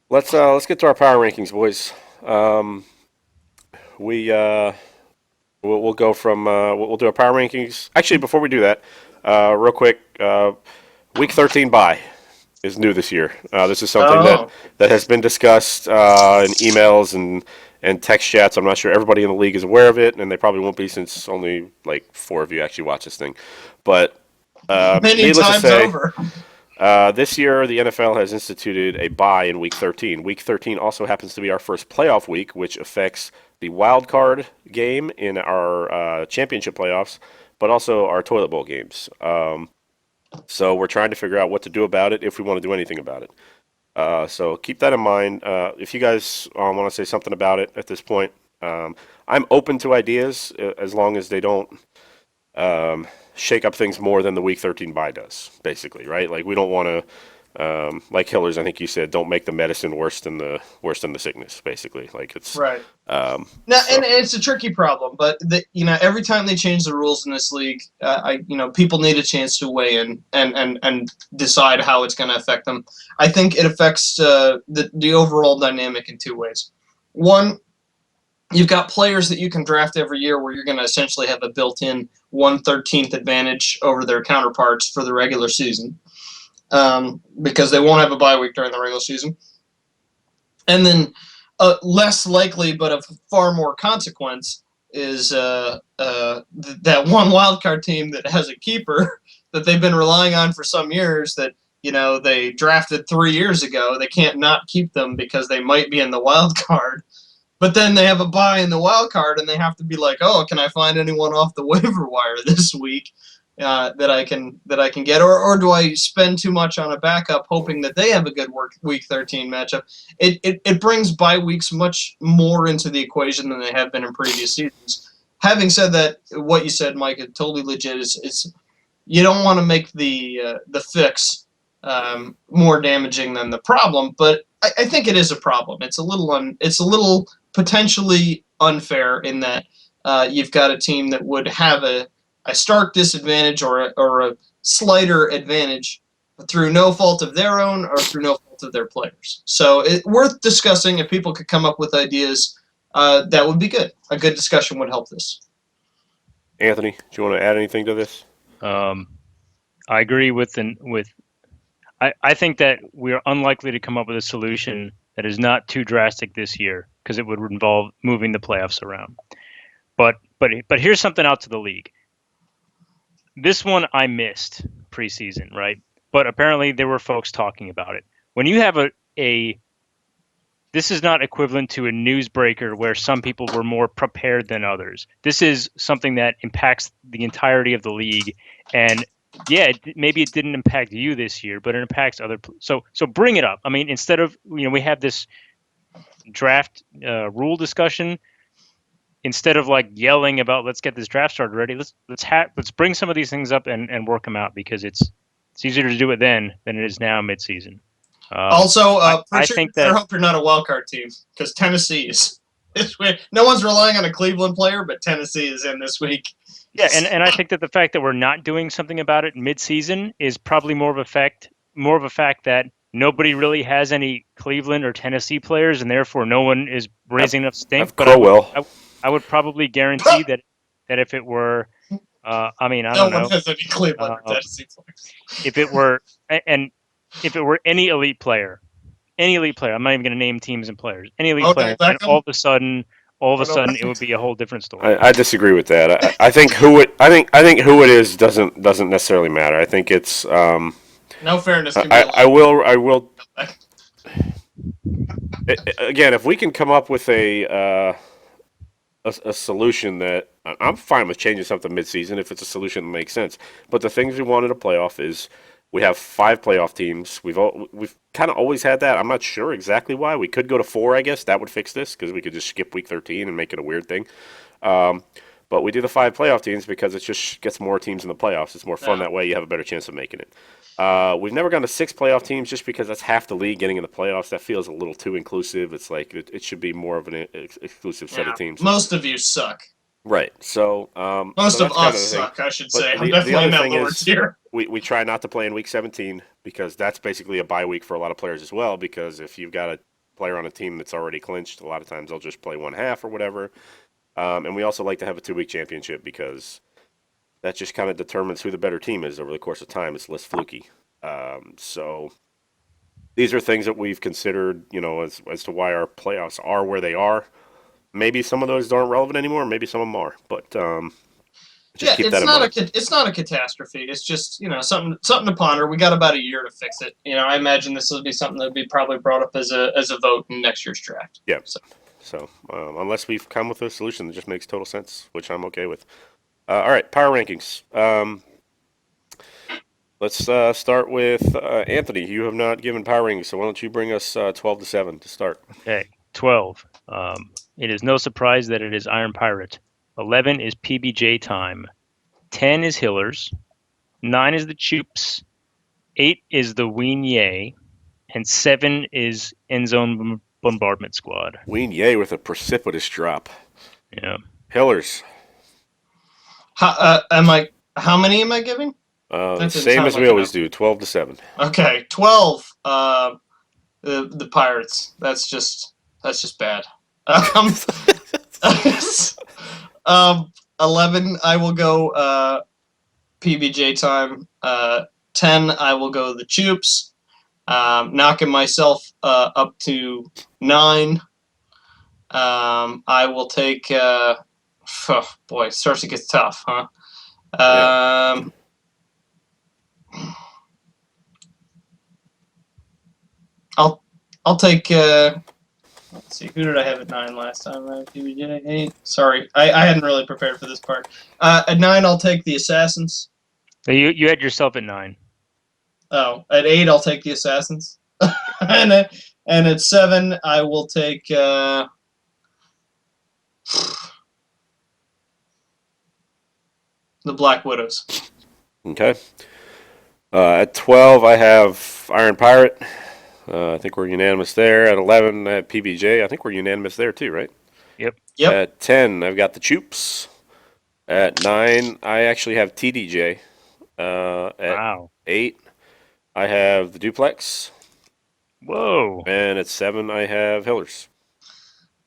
Let's get to our power rankings, boys. We'll go from we'll do our power rankings. Actually, before we do that, real quick, Week 13 bye is new this year. This is something that has been discussed in emails and text chats. I'm not sure everybody in the league is aware of it, and they probably won't be since only like 4 of you actually watch this thing. But many times over. This year, the NFL has instituted a bye in Week 13. Week 13 also happens to be our first playoff week, which affects the wild card game in our championship playoffs, but also our toilet bowl games. So we're trying to figure out what to do about it, if we want to do anything about it. So keep that in mind. If you guys want to say something about it at this point, I'm open to ideas as long as they don't shake up things more than the Week 13 bye does, basically, right? Like, we don't want to, like Hillers, I think you said, don't make the medicine worse than the sickness, basically. Like, it's right. And it's a tricky problem, but every time they change the rules in this league, people need a chance to weigh in and decide how it's going to affect them. I think it affects the overall dynamic in 2 ways. One, you've got players that you can draft every year where you're going to essentially have a built-in 1/13th advantage over their counterparts for the regular season, because they won't have a bye week during the regular season. And then less likely, but of far more consequence, is that one wildcard team that has a keeper that they've been relying on for some years that they drafted 3 years ago. They can't not keep them because they might be in the wild card. But then they have a bye in the wild card, and they have to be like, "Oh, can I find anyone off the waiver wire this week that I can get, or do I spend too much on a backup hoping that they have a good Week 13 matchup?" It brings bye weeks much more into the equation than they have been in previous seasons. Having said that, what you said, Mike, is totally legit. It's you don't want to make the fix more damaging than the problem, but I think it is a problem. It's a little potentially unfair in that you've got a team that would have a stark disadvantage or a slighter advantage through no fault of their own or through no fault of their players. So it's worth discussing. If people could come up with ideas, that would be good. A good discussion would help this. Anthony, do you want to add anything to this? I agree I think that we are unlikely to come up with a solution that is not too drastic this year, because it would involve moving the playoffs around. But here's something out to the league. This one I missed preseason, right? But apparently there were folks talking about it. When you have this is not equivalent to a newsbreaker where some people were more prepared than others. This is something that impacts the entirety of the league, and yeah, maybe it didn't impact you this year, but it impacts other. So bring it up. I mean, instead of we have this draft rule discussion, instead of like yelling about let's get this draft started ready, let's bring some of these things up and work them out, because it's easier to do it then than it is now midseason. Also, I think that I hope you're not a wildcard team, because Tennessee is. No one's relying on a Cleveland player, but Tennessee is in this week. Yeah, and I think that the fact that we're not doing something about it mid-season is probably more of a fact that nobody really has any Cleveland or Tennessee players, and therefore no one is raising enough stink. But Crowell. I would probably guarantee that if it were, I mean, I don't No know, one has any claim on that. It seems like. if it were, and if it were any elite player, I'm not even going to name teams and players, any elite Odell player, and Beckham? all of a sudden, Odell it would be a whole different story. I disagree with that. I think who it is doesn't necessarily matter. I think it's No fairness can be I allowed. will again, if we can come up with a solution that I'm fine with changing something mid-season if it's a solution that makes sense. But the things we want in a playoff is we have 5 playoff teams. We've kind of always had that. I'm not sure exactly why. We could go to 4, I guess. That would fix this because we could just skip week 13 and make it a weird thing. But we do the 5 playoff teams because it just gets more teams in the playoffs. It's more fun that way. You have a better chance of making it. We've never gone to 6 playoff teams just because that's half the league getting in the playoffs. That feels a little too inclusive. It's like it should be more of an exclusive set of teams. Most of you suck. Right. So Most so of that's kind us the thing. suck, I should But say. I'm the definitely other in that thing lower is- tier. We try not to play in week 17 because that's basically a bye week for a lot of players as well. Because if you've got a player on a team that's already clinched, a lot of times they'll just play one half or whatever. And we also like to have a 2-week championship because that just kind of determines who the better team is over the course of time. It's less fluky. So these are things that we've considered, as to why our playoffs are where they are. Maybe some of those aren't relevant anymore. Maybe some of them are, but just keep that in mind. It's not a catastrophe. It's just something to ponder. We got about a year to fix it. I imagine this will be something that'll be probably brought up as a vote in next year's draft. Yeah. So unless we've come with a solution that just makes total sense, which I'm okay with. All right, power rankings. Let's start with Anthony. You have not given power rankings, so why don't you bring us 12-7 to start? Okay, 12. It is no surprise that it is Iron Pirate. 11 is PBJ time. 10 is Hillers. 9 is the Choops. 8 is the Ween Ye. And 7 is End Zone Bombardment Squad. Ween Ye with a precipitous drop. Yeah. Hillers. How many am I giving? That didn't Same sound as we like always do, 12-7. Okay, 12. The Pirates. That's just bad. 11. I will go PBJ time. 10. I will go the Choops. Knocking myself up to 9. I will take. Oh boy, it starts to get tough, huh? I'll take. Let's see, who did I have at 9 last time? PBJ 8. Sorry, I hadn't really prepared for this part. At 9, I'll take the Assassins. So you had yourself at 9. Oh, at 8, I'll take the Assassins. and at 7, I will take. The Black Widows. Okay. At 12, I have Iron Pirate. I think we're unanimous there. At 11, I have PBJ. I think we're unanimous there too, right? Yep. At 10, I've got the Choops. At 9, I actually have TDJ. At Wow. 8, I have the Duplex. Whoa. And at 7, I have Hillers.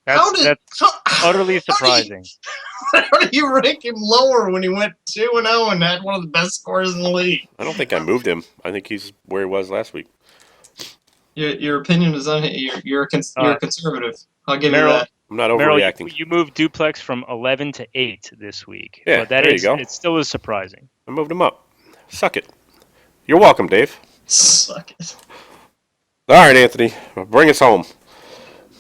That's utterly surprising. How do you rank him lower when he went 2-0 and had one of the best scores in the league? I don't think I moved him. I think he's where he was last week. Your opinion is you're a conservative. I'll give Merrill, you that. I'm not Merrill, overreacting. you moved Duplex from 11 to 8 this week. Yeah, but that there you is, go. it still is surprising. I moved him up. Suck it. You're welcome, Dave. Suck it. All right, Anthony. Bring us home.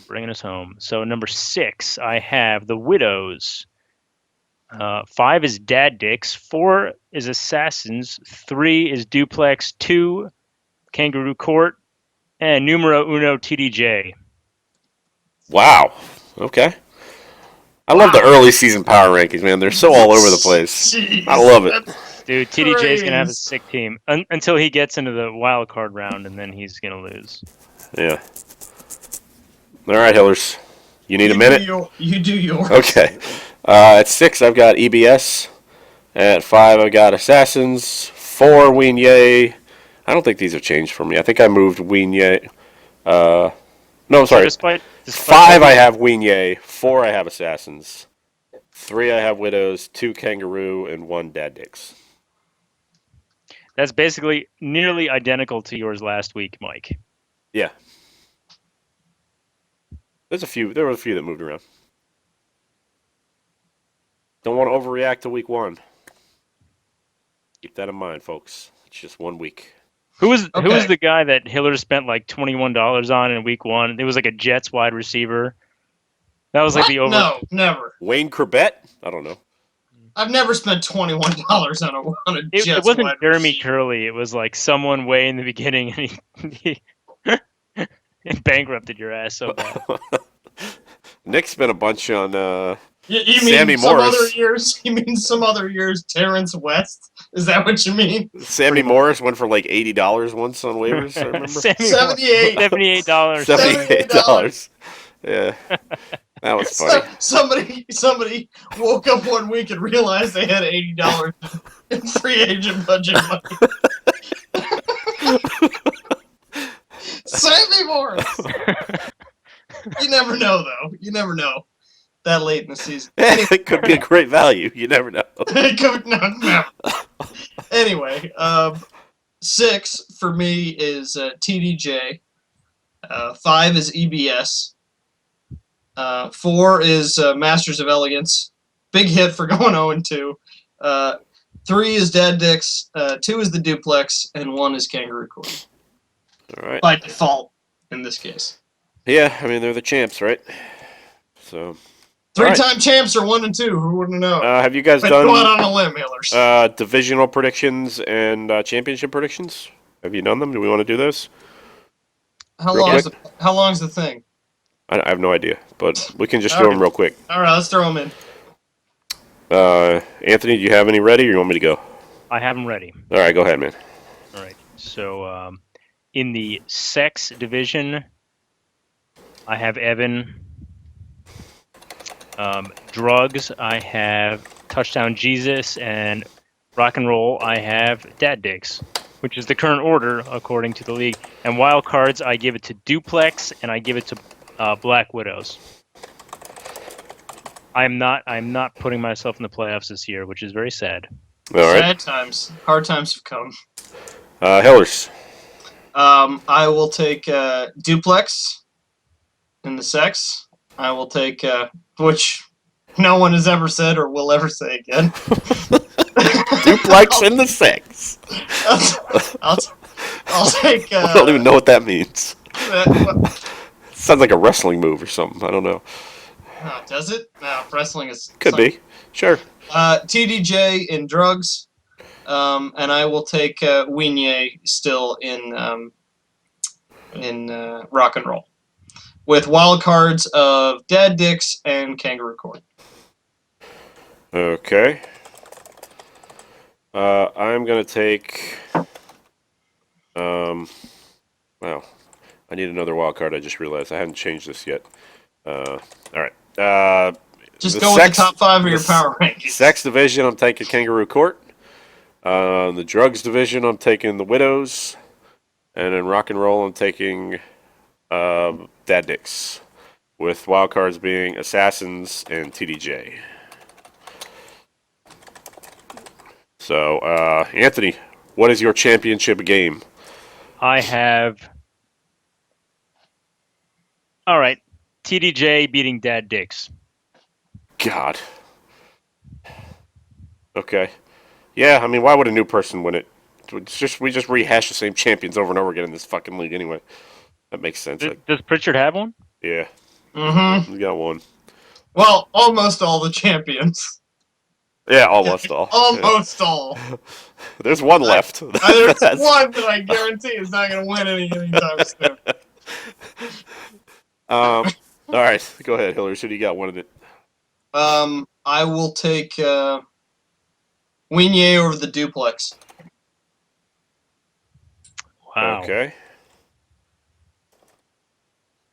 Bringing us home. So number 6, I have the Widows. 5 is Dad Dicks. 4 is Assassins. 3 is Duplex. 2, Kangaroo Court. And numero uno, TDJ. Wow. Okay. I love the early season power rankings, man. They're so all over the place. Jeez, I love it. Dude, TDJ is going to have a Praise. sick team until he gets into the wild card round, and then he's going to lose. Yeah. All right, Hillers. You need a minute? You do yours. Okay. At 6, I've got EBS. At 5, I've got Assassins. 4, Ween Ye. I don't think these have changed for me. I think I moved Ween Ye. No, I'm sorry. So despite 5, I have Ween Ye. 4, I have Assassins. 3 I have Widows, 2 Kangaroo, and 1 Dad Dicks. That's basically nearly identical to yours last week, Mike. Yeah. There were a few that moved around. Don't want to overreact to week 1. Keep that in mind, folks. It's just 1 week. Who was Okay. the guy that Hiller spent like $21 on in week 1? It was like a Jets wide receiver. That was like What? the over. No, never. Wayne Corbett? I don't know. I've never spent $21 on a It Jets wasn't wide Jeremy receiver. Curley. It was like someone way in the beginning, and he it bankrupted your ass so bad. Nick spent a bunch on You Sammy mean some Morris. other years? You mean some other years? Terrence West? Is that what you mean? Sammy Morris went for like $80 once on waivers, I remember. $78. $78. Yeah. That was funny. Somebody woke up one week and realized they had $80 in free agent budget money. Sammy Morris. You never know, though. You never know. That late in the season. It could be a great value. You never know. No. Anyway, 6 for me is TDJ. 5 is EBS. 4 is Masters of Elegance. Big hit for going 0-2. 3 is Dad Dicks. 2 is the Duplex. And 1 is Kangaroo Court. All right. By default, in this case. Yeah, I mean, they're the champs, right? So, 3-time champs are 1-2. Who wouldn't know? have you guys But go out done on a limb, Hillers. divisional predictions and championship predictions? Have you done them? Do we want to do those? How real long's the thing? I have no idea, but we can just do them real quick. All right, let's throw them in. Anthony, do you have any ready, or you want me to go? I have them ready. All right, go ahead, man. All right. So, in the sex division, I have Evan. Drugs, I have Touchdown Jesus, and rock and roll, I have Dad Dicks, which is the current order according to the league. And wild cards, I give it to Duplex, and I give it to Black Widows. I'm not putting myself in the playoffs this year, which is very sad. All right. Sad times. Hard times have come. Hillers. I will take Duplex in the sex. I will take, which no one has ever said or will ever say again. Duplex in the sex. I'll take. I don't even know what that means. Well, Sounds like a wrestling move or something. I don't know. does it? No, wrestling is. Could be. Sure. TDJ in drugs, and I will take Winier still in rock and roll, with wild cards of Dad Dicks and Kangaroo Court. Okay. I'm gonna take. Wow. I need another wild card. I just realized I haven't changed this yet. All right. Just The go sex- with the top 5 of your the power rankings. Sex division, I'm taking Kangaroo Court. The drugs division, I'm taking the Widows. And in rock and roll, I'm taking Dad Dicks. With wild cards being Assassins and TDJ. So, Anthony, what is your championship game? I have. All right, TDJ beating Dad Dicks. God. Okay. Yeah, I mean, why would a new person win it? We just rehash the same champions over and over again in this fucking league anyway. That makes sense. Does Pritchard have one? Yeah, Mm-hmm. we got one. Well, almost all the champions. Yeah, almost all. Almost all. Yeah. There's one left. There's That's- one that I guarantee is not going to win anytime soon. All right, go ahead, Hillary. Who do you got winning it? I will take Winier over the Duplex. Wow. Okay.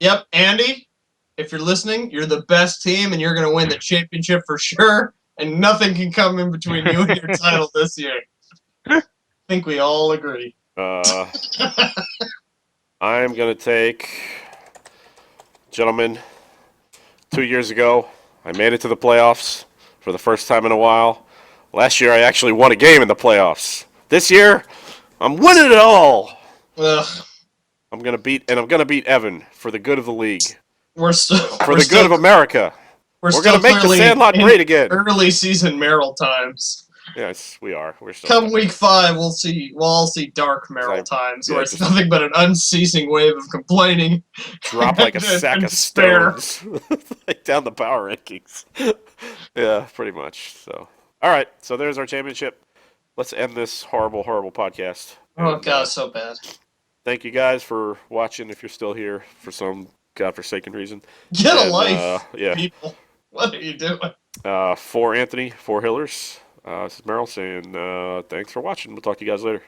Yep, Andy, if you're listening, you're the best team and you're going to win the championship for sure, and nothing can come in between you and your title this year. I think we all agree. I'm gonna take, gentlemen. 2 years ago, I made it to the playoffs for the first time in a while. Last year, I actually won a game in the playoffs. This year, I'm winning it all. Ugh, I'm gonna beat Evan for the good of the league, we're still for the good of America. We're gonna make the clearly Sandlot in great again. early season Merrill times. Yes, we are. We're still Come week 5, we'll all see dark Merrill times, where it's nothing but an unceasing wave of complaining. drop like a sack and of despair. stones like down the power rankings. Yeah, pretty much. So, all right. So there's our championship. Let's end this horrible, horrible podcast. Oh And, god, so bad. thank you guys for watching. If you're still here for some godforsaken reason, Get a And, life, yeah. people. What are you doing? For Anthony, for Hillers. This is Merrill saying thanks for watching. We'll talk to you guys later.